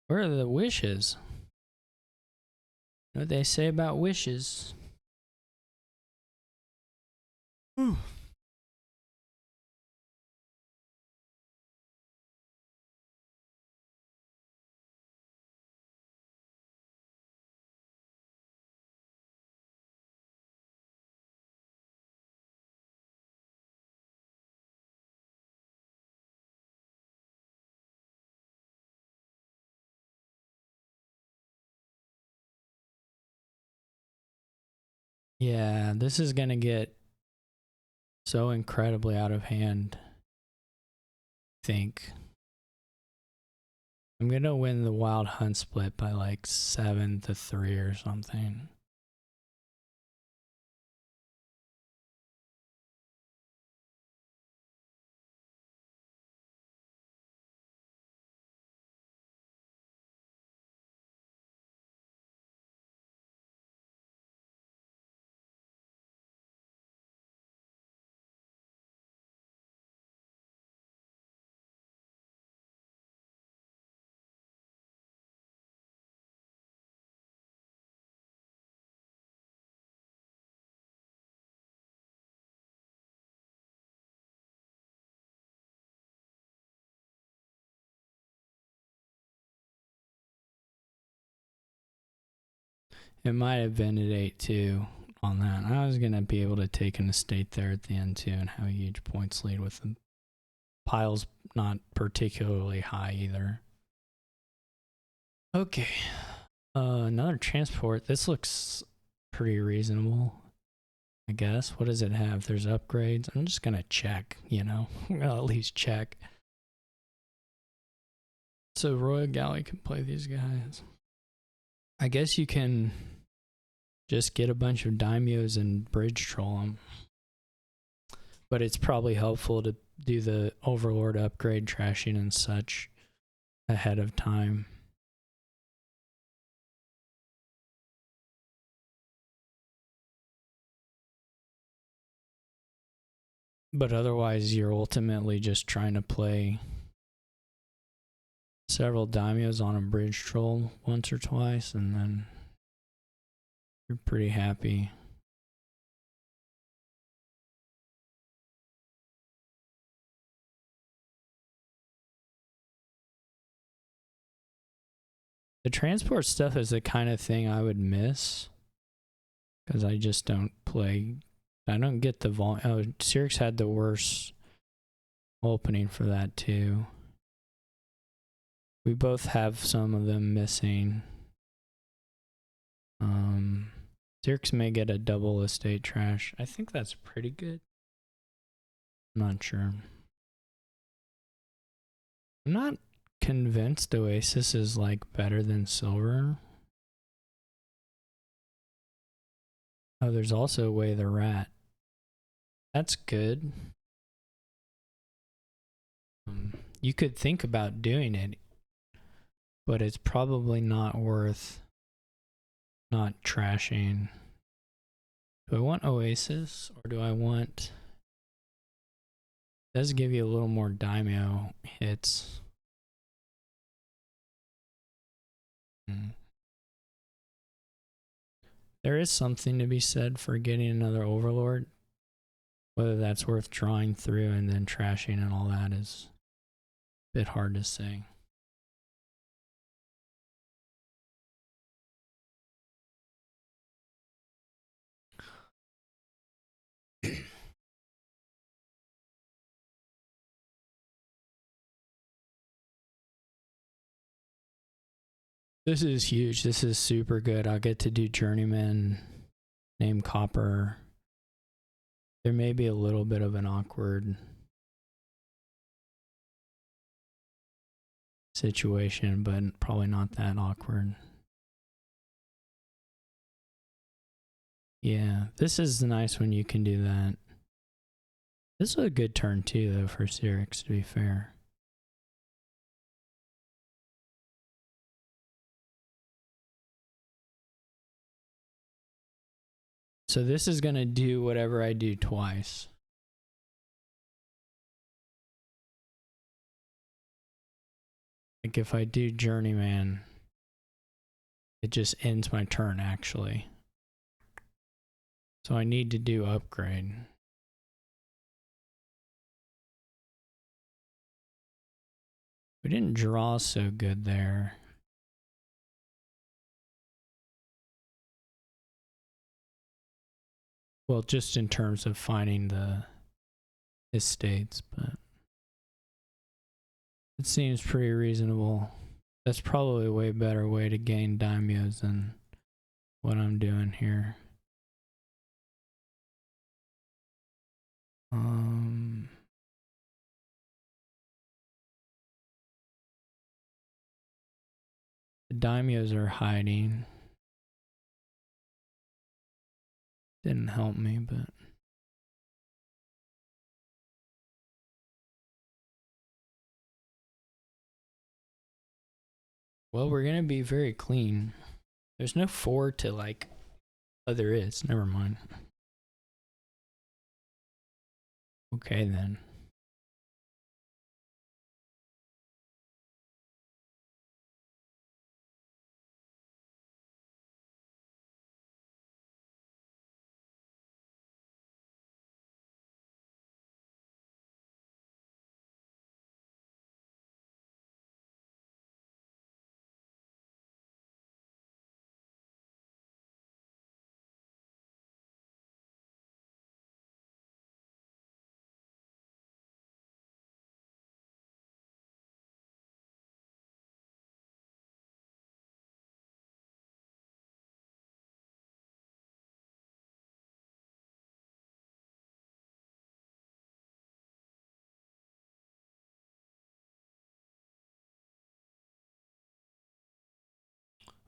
Where are the wishes? What they say about wishes? Whew. Yeah, this is gonna get so incredibly out of hand. I think I'm gonna win the wild hunt split by like 7-3 or something. It might have been at 8 too. on that. I was going to be able to take an estate there at the end too and have a huge points lead with the piles not particularly high either. Okay. Another transport. This looks pretty reasonable, I guess. What does it have? There's upgrades. I'm just going to check, you know. I'll at least check. So Royal Galley can play these guys. I guess you can just get a bunch of daimyos and bridge troll them. But it's probably helpful to do the Overlord upgrade trashing and such ahead of time. But otherwise, you're ultimately just trying to play several daimyos on a bridge troll once or twice, and then you're pretty happy. The transport stuff is the kind of thing I would miss because I just don't play. I don't get the volume. Oh, xyrix had the worst opening for that too. We both have some of them missing. xyrix may get a double estate trash. I think that's pretty good. I'm not sure. I'm not convinced Oasis is like better than Silver. Oh, there's also Way the Rat. That's good. You could think about doing it, but it's probably not worth not trashing. Do I want Oasis or do I want... It does give you a little more daimyo hits. There is something to be said for getting another Overlord. Whether that's worth drawing through and then trashing and all that is a bit hard to say. This is huge. This is super good. I'll get to do Journeyman, name Copper. There may be a little bit of an awkward situation, but probably not that awkward. Yeah, this is nice when you can do that. This is a good turn too, though, for xyrix, to be fair. So this is going to do whatever I do twice. Like if I do Journeyman, it just ends my turn, actually. So I need to do Upgrade. We didn't draw so good there. Well, just in terms of finding the estates, but it seems pretty reasonable. That's probably a way better way to gain daimyos than what I'm doing here. The daimyos are hiding. Didn't help me, but... Well, we're gonna be very clean. There's no 4 to like... Oh, there is. Never mind. Okay, then.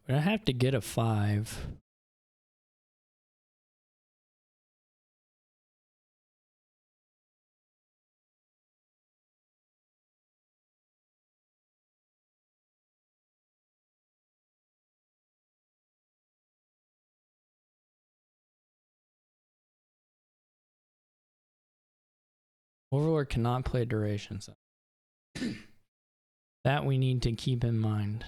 But I have to get a 5. Overlord cannot play durations. That we need to keep in mind.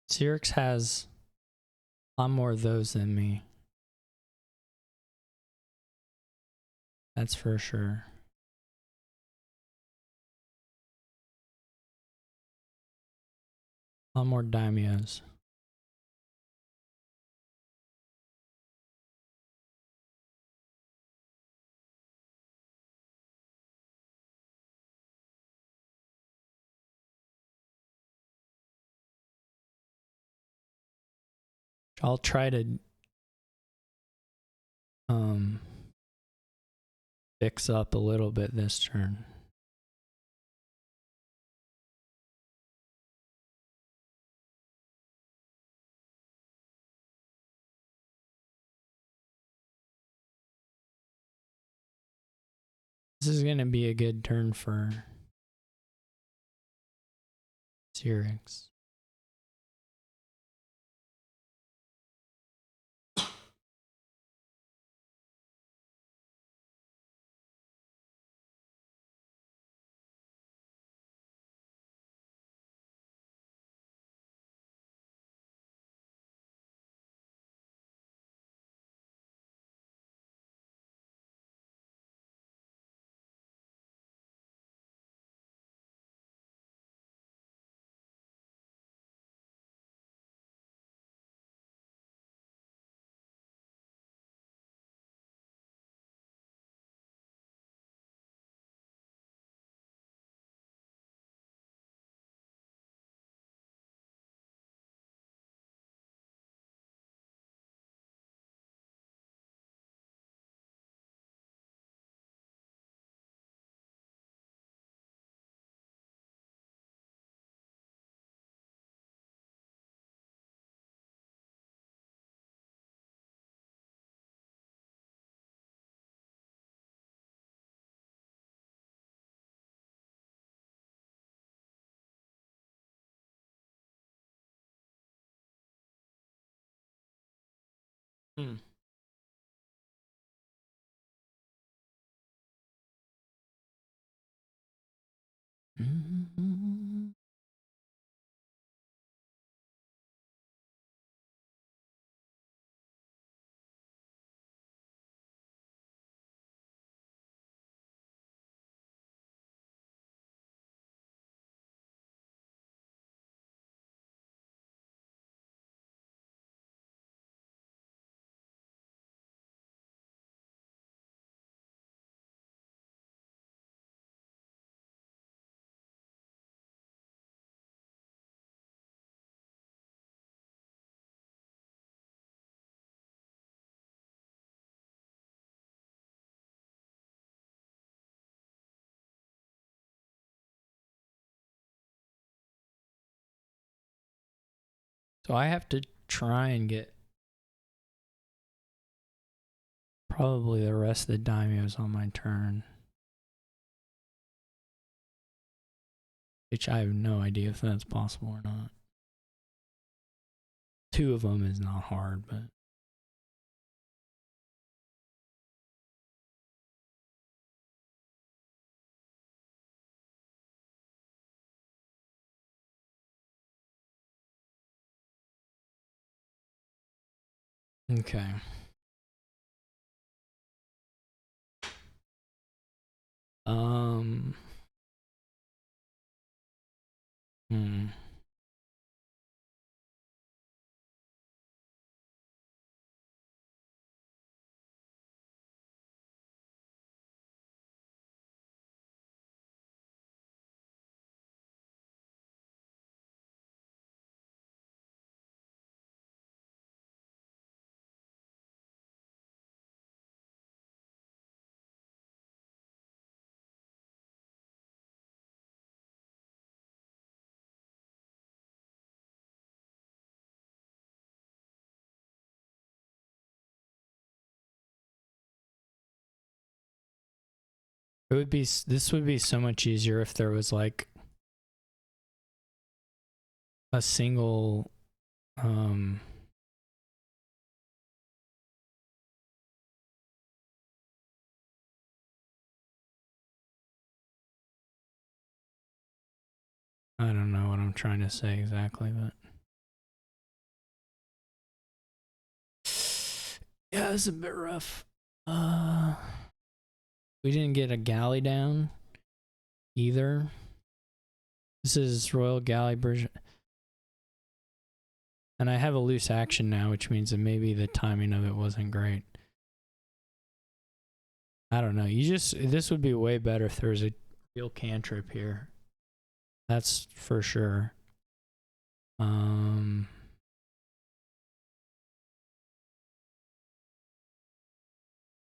Xyrix has a lot more of those than me. That's for sure. A lot more daimios. I'll try to fix up a little bit this turn. This is going to be a good turn for xyrix. Hmm. Mm-hmm. So I have to try and get probably the rest of the daimios on my turn. Which I have no idea if that's possible or not. 2 of them is not hard, but... Okay. Hmm. would be, this would be so much easier if there was like a single I don't know what I'm trying to say exactly, but yeah, it's a bit rough. We didn't get a galley down either. This is Royal Galley Bridge. And I have a loose action now, which means that maybe the timing of it wasn't great. I don't know. This would be way better if there was a real cantrip here. That's for sure.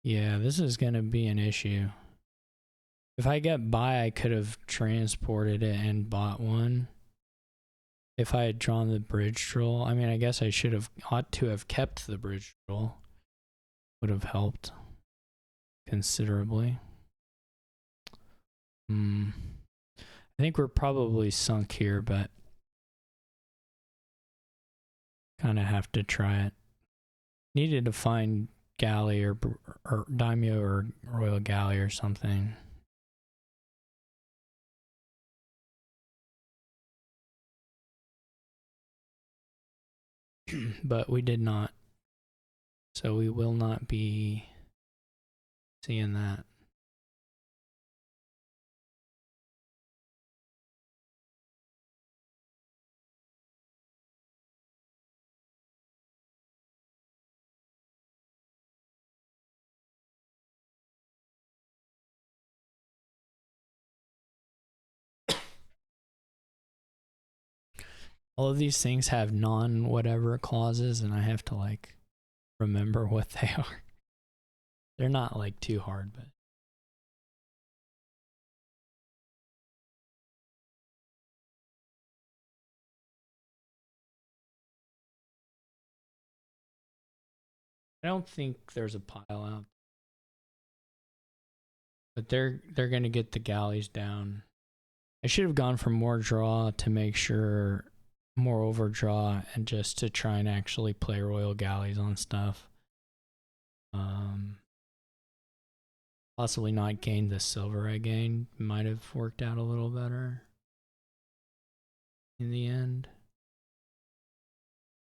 Yeah, this is gonna be an issue. If I get by, I could have transported it and bought one. If I had drawn the bridge troll, I mean, I guess I ought to have kept the bridge troll. Would have helped considerably. I think we're probably sunk here, but kind of have to try it. Needed to find galley or daimyo or royal galley or something. But we did not. So we will not be seeing that. All of these things have non-whatever clauses, and I have to like remember what they are. They're not like too hard, but I don't think there's a pile out. But they're gonna get the galleys down. I should have gone for more draw to make sure, more overdraw, and just to try and actually play royal galleys on stuff. Possibly not gain the silver I gained. Might have worked out a little better in the end.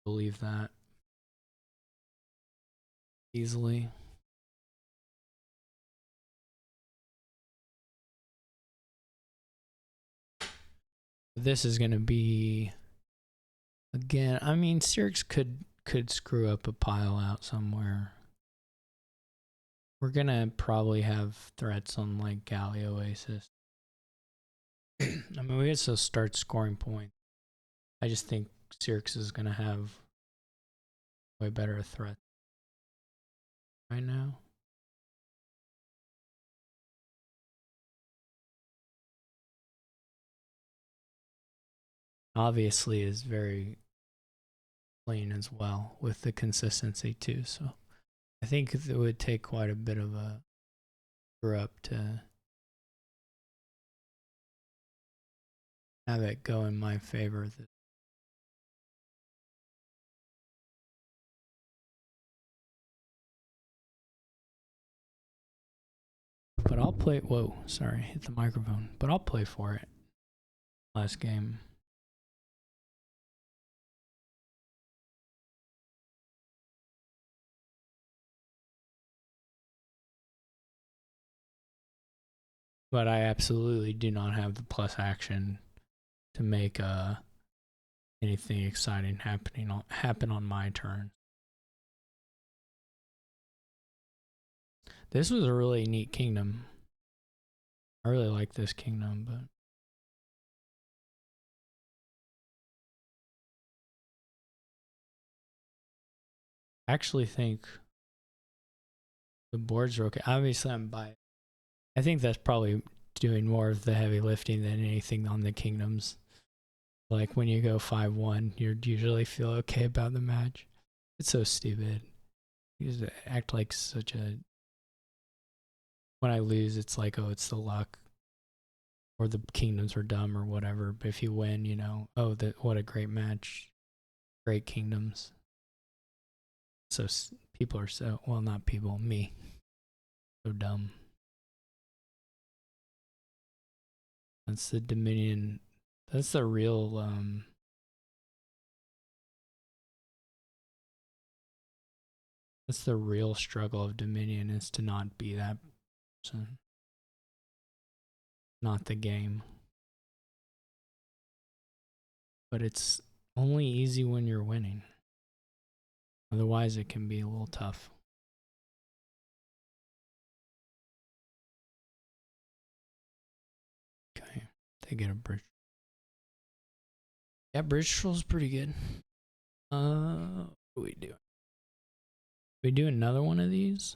Believe that easily. This is gonna be, again, I mean, xyrix could screw up a pile out somewhere. We're gonna probably have threats on like Galley Oasis. I mean, we can still start scoring points. I just think xyrix is gonna have way better threat right now. Obviously is very clean as well with the consistency too, so I think it would take quite a bit of a screw up to have it go in my favor. But I'll play, whoa, sorry, hit the microphone. But I'll play for it. Last game. But I absolutely do not have the plus action to make anything exciting happen on my turn. This was a really neat kingdom. I really like this kingdom, but I actually think the boards are okay. Obviously, I'm biased. I think that's probably doing more of the heavy lifting than anything on the kingdoms. Like when you go 5-1, you usually feel okay about the match. It's so stupid. You just act like such a when I lose, it's like, oh, it's the luck or the kingdoms are dumb or whatever. But if you win, you know, oh, that what a great match, great kingdoms. So people are so, well, not people, me, so dumb. That's the Dominion. That's the real that's the real struggle of Dominion, is to not be that person, not the game. But it's only easy when you're winning. Otherwise, it can be a little tough. Okay, they get a bridge. Yeah, bridge troll's pretty good. What do we do? We do another one of these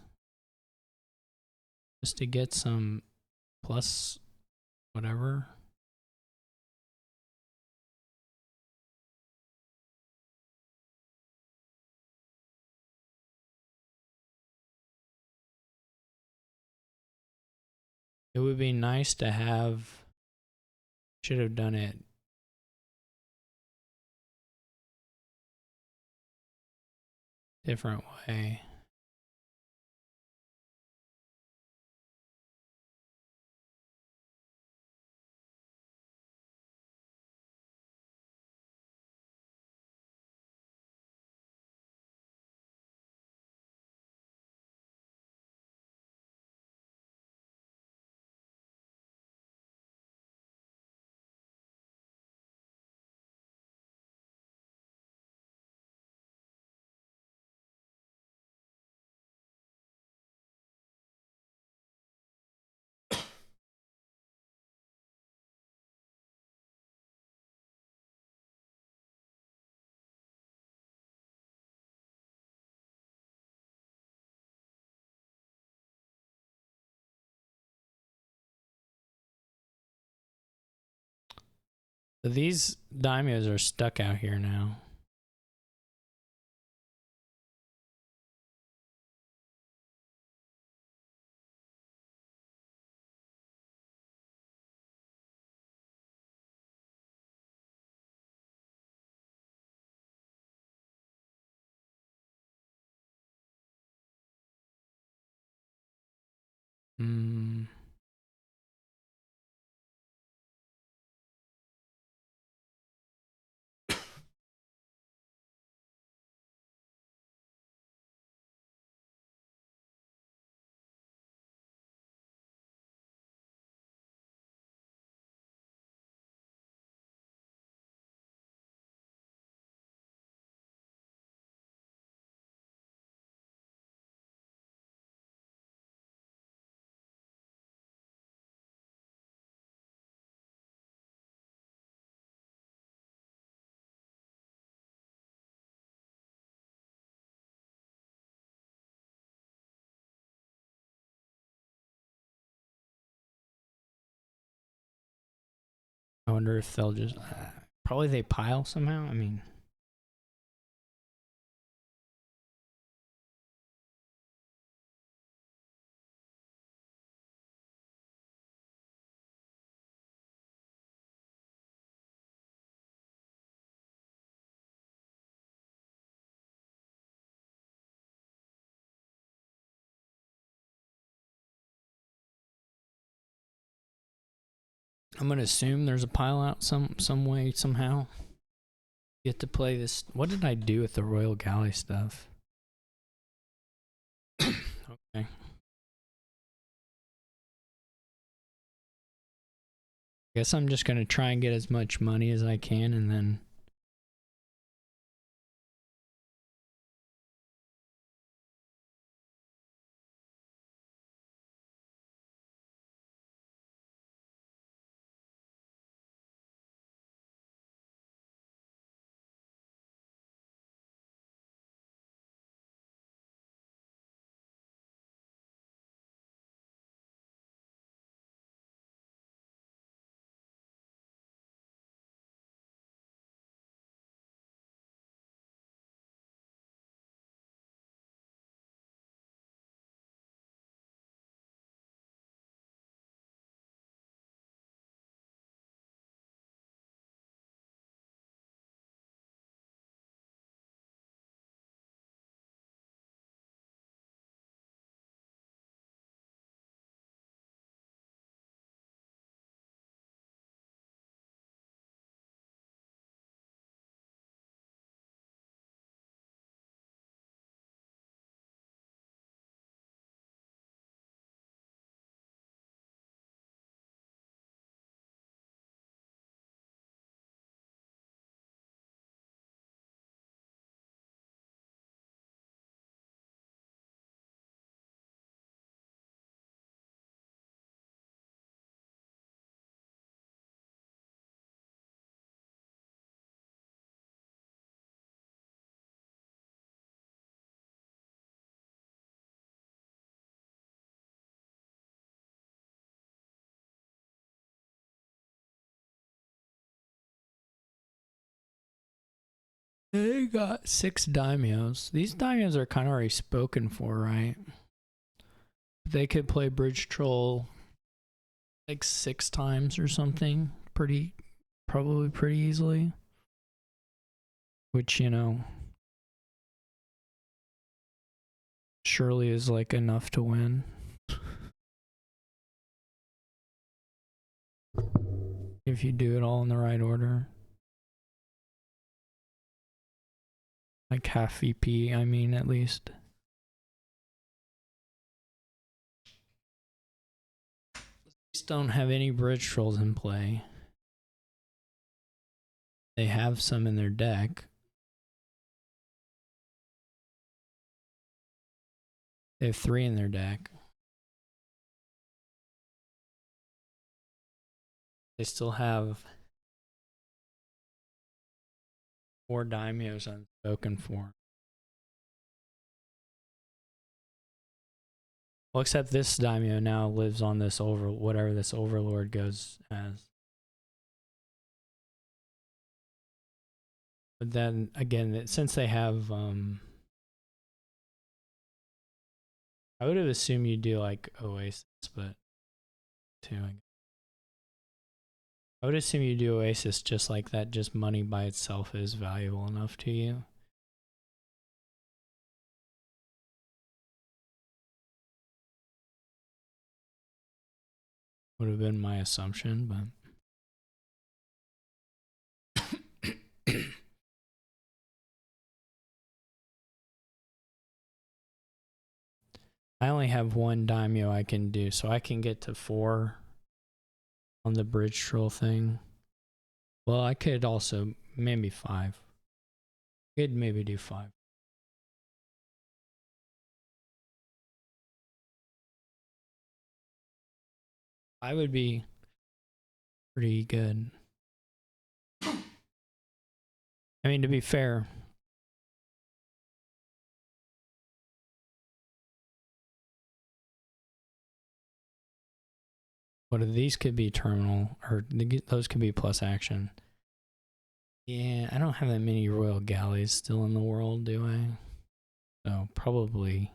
just to get some plus whatever. It would be nice to have. Should have done it different way. So these daimyos are stuck out here now. Hmm. I wonder if they'll just probably they pile somehow. I mean, I'm gonna assume there's a pile out some way somehow. Get to play this. What did I do with the Royal Galley stuff? Okay. Guess I'm just gonna try and get as much money as I can, and then They got 6 daimyos. These daimyos are kind of already spoken for, right? They could play Bridge Troll like 6 times or something. Probably pretty easily. Which, you know, surely is like enough to win. If you do it all in the right order. Like half VP, I mean, at least. Just don't have any bridge trolls in play. They have some in their deck. They have 3 in their deck. They still have 4 daimyos unspoken for. Well, except this daimyo now lives on this whatever this overlord goes as. But then again, since they have, I would have assumed you do like Oasis, but too. I would assume you do Oasis just like that. Just money by itself is valuable enough to you. Would have been my assumption, but. I only have 1 daimyo I can do, so I can get to 4 on the bridge troll thing. Well, I could also maybe 5. Could maybe do 5. I would be pretty good. I mean, to be fair, what of these could be terminal, or those could be plus action. Yeah, I don't have that many royal galleys still in the world, do I? So probably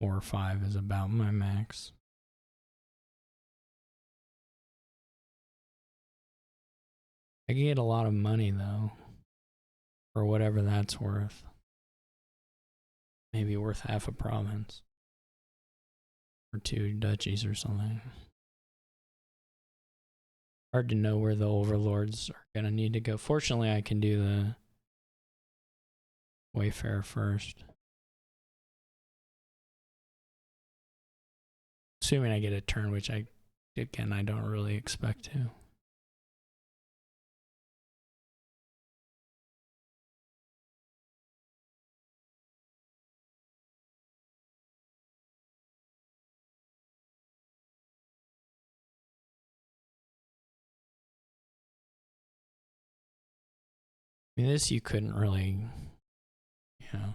4 or 5 is about my max. I can get a lot of money though, for whatever that's worth. Maybe worth half a province. Or 2 duchies or something. Hard to know where the overlords are gonna need to go. Fortunately, I can do the Wayfarer first. Assuming I get a turn, which I don't really expect to. I mean, this you couldn't really, you know.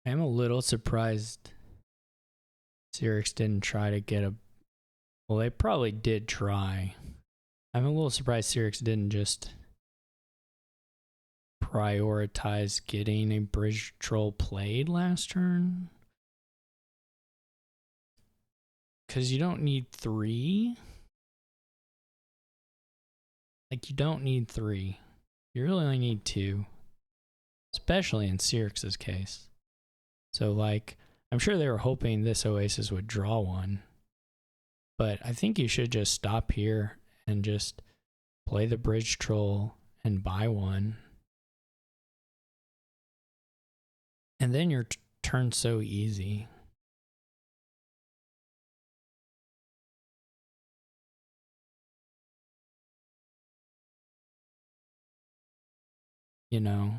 I'm a little surprised xyrix didn't try to get a. Well, they probably did try. I'm a little surprised xyrix didn't just prioritize getting a bridge troll played last turn. Because you don't need 3. Like, you don't need 3. You really only need 2. Especially in xyrix's case. So, like, I'm sure they were hoping this Oasis would draw one. But I think you should just stop here and just play the bridge troll and buy one. And then your turn's so easy. You know,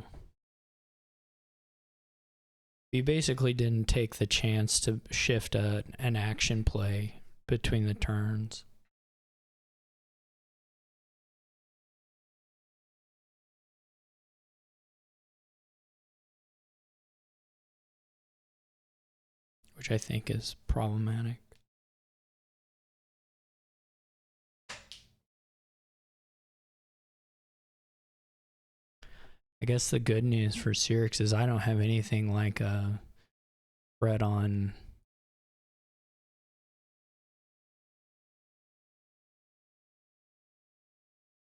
you basically didn't take the chance to shift an action play between the turns. Which I think is problematic. I guess the good news for xyrix is I don't have anything like a threat on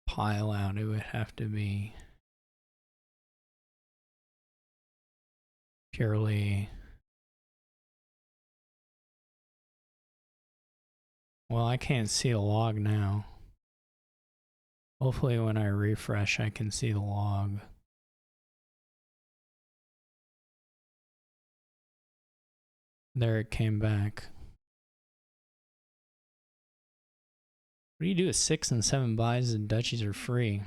pile out. It would have to be purely, well, I can't see a log now. Hopefully when I refresh I can see the log. There it came back. What do you do with 6 and 7 buys and duchies are free?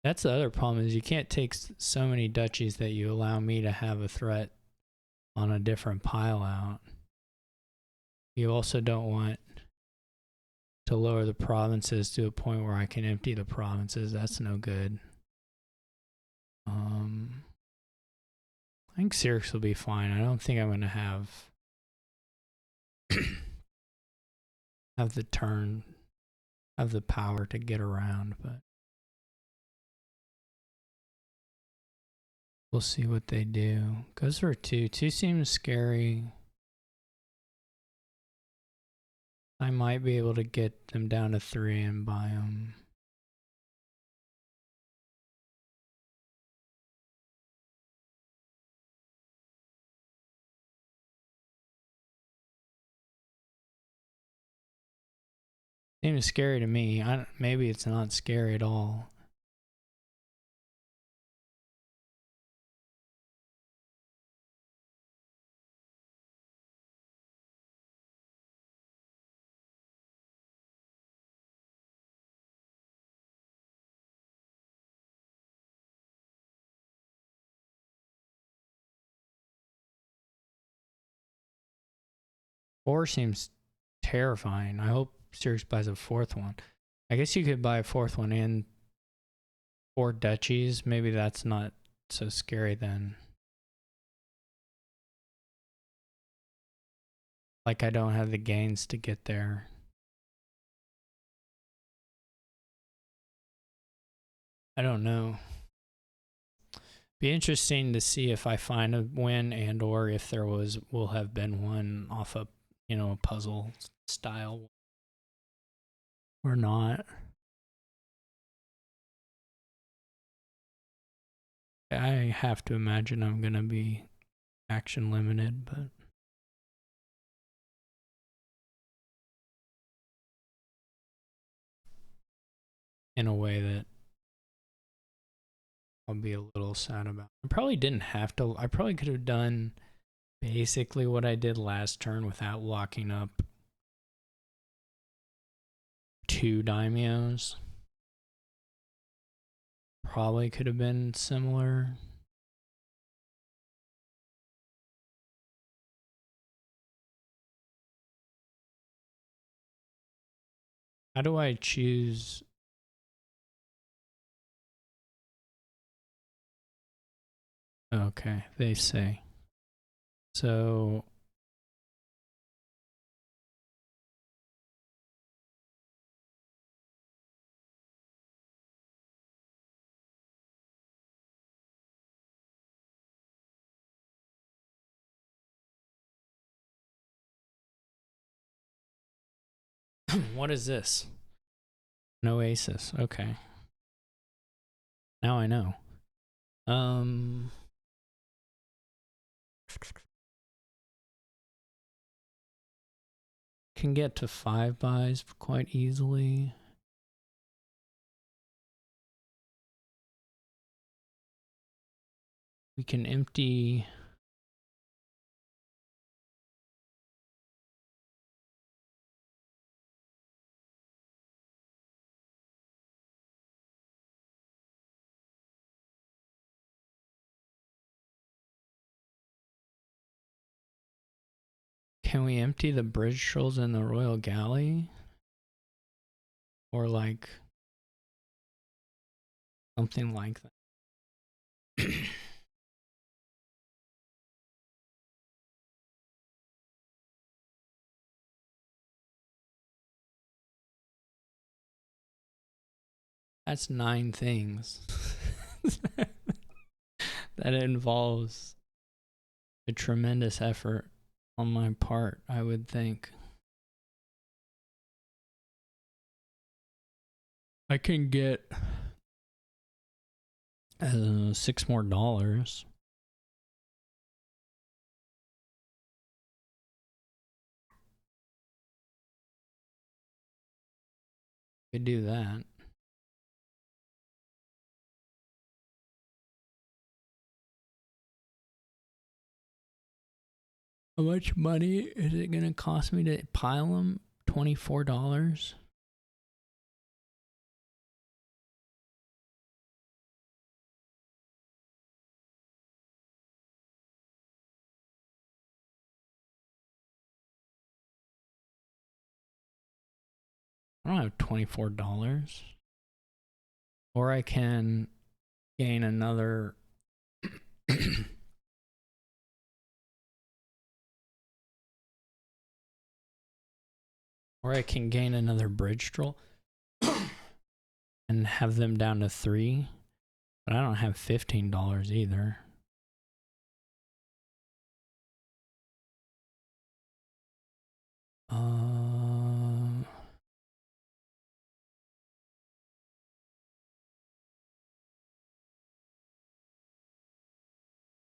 That's the other problem, is you can't take so many duchies that you allow me to have a threat on a different pile out. You also don't want to lower the provinces to a point where I can empty the provinces. That's no good. I think xyrix will be fine. I don't think I'm going to have the turn, have the power to get around, but we'll see what they do. Goes for 2. 2 seems scary. I might be able to get them down to 3 and buy them. Seems scary to me. Maybe it's not scary at all. Four seems terrifying. I hope xyrix buys a 4th one. I guess you could buy a 4th one and 4 duchies. Maybe that's not so scary then. Like I don't have the gains to get there. I don't know. Be interesting to see if I find a win and or if there will have been one off a, you know, a puzzle style or not. I have to imagine I'm gonna be action limited, but in a way that I'll be a little sad about. I probably didn't have to. I probably could have done basically what I did last turn without locking up 2 daimios. Probably could have been similar. How do I choose? Okay, they say. So what is this? No aces. Okay. Now I know. can get to 5 buys quite easily. We can empty. Can we empty the bridge trolls in the Royal Galley? Or like something like that. That's 9 things. That involves a tremendous effort on my part, I would think. I can get $6 more. Could do that. How much money is it gonna cost me to pile them? $24? I don't have $24. Or I can gain another or I can gain another bridge troll and have them down to 3. But I don't have $15 either.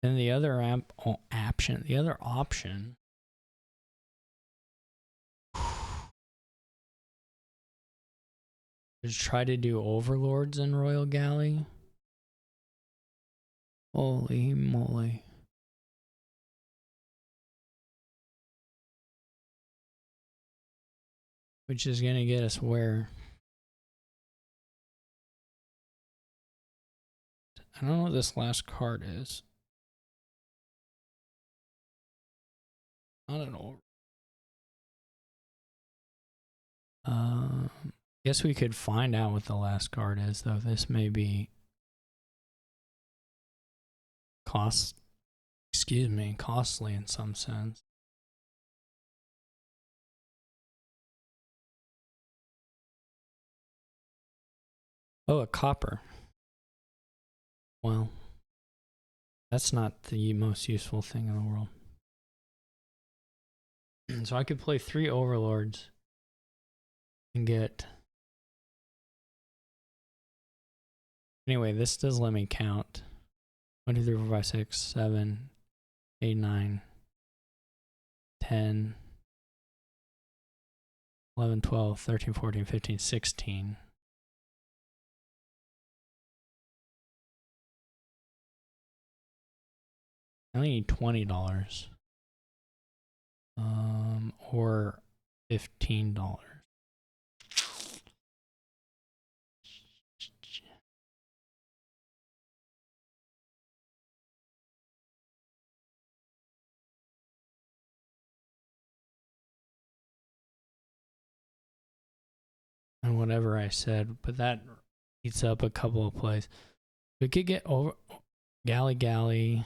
Then the other the other option is try to do overlords in Royal Galley. Holy moly. Which is gonna get us where? I don't know what this last card is. Not an over. Guess we could find out what the last card is, though. This may be costly in some sense. Oh, a copper. Well, that's not the most useful thing in the world. So I could play 3 overlords and get... Anyway, this does let me count. 1, 2, 3, 4, 5, 6, 7, 8, 9, 10, 11, 12, 13, 14, 15, 16. I only need $20. Or $15. And whatever I said, but that eats up a couple of plays. We could get over Galley.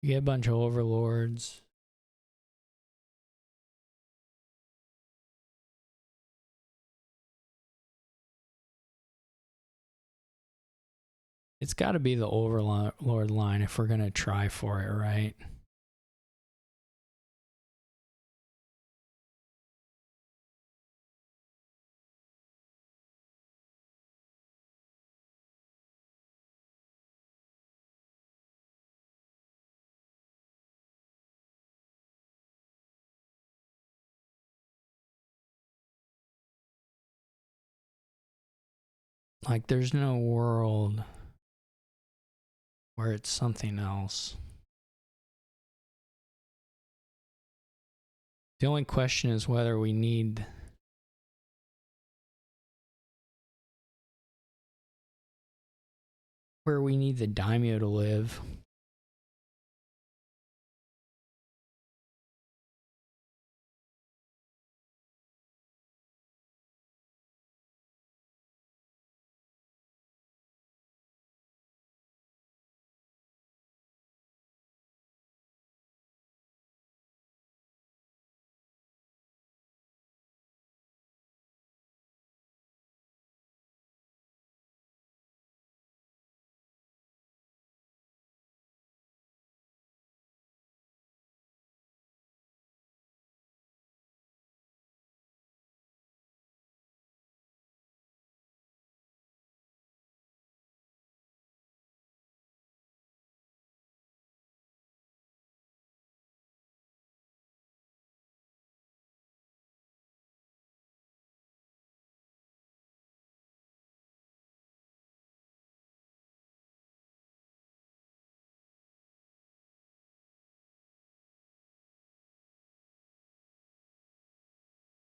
You get a bunch of overlords. It's got to be the overlord line if we're going to try for it, right? Like, there's no world where it's something else. The only question is whether we need where we need the daimyo to live.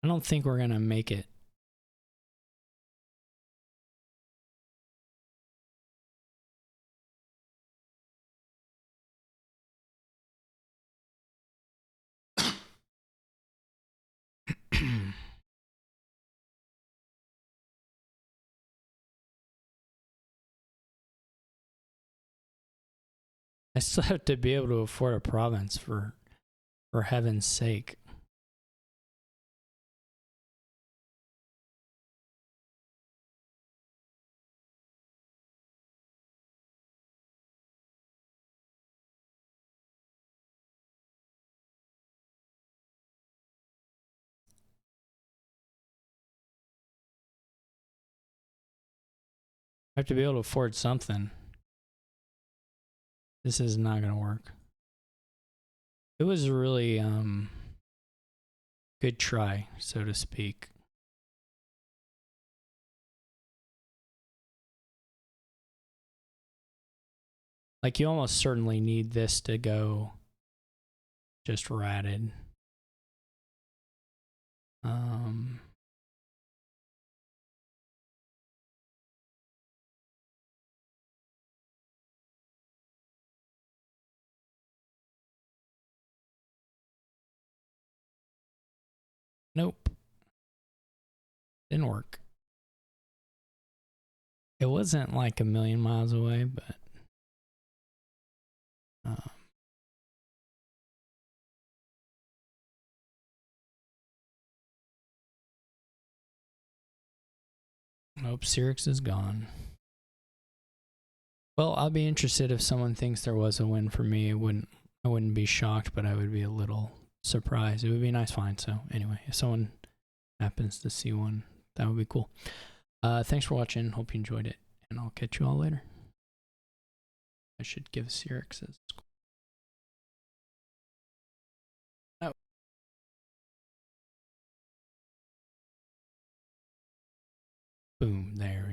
I don't think we're gonna make it. I still have to be able to afford a province for heaven's sake. I have to be able to afford something. This is not gonna work. It was a really good try, so to speak. Like, you almost certainly need this to go just ratted. Nope. Didn't work. It wasn't like a million miles away, but nope, xyrix is gone. Well, I'll be interested if someone thinks there was a win for me. I wouldn't be shocked, but I would be a little surprised. It would be a nice find. So anyway, if someone happens to see one, that would be cool. Thanks for watching. Hope you enjoyed it, and I'll catch you all later. I should give xyrix a score. Oh. Boom, there.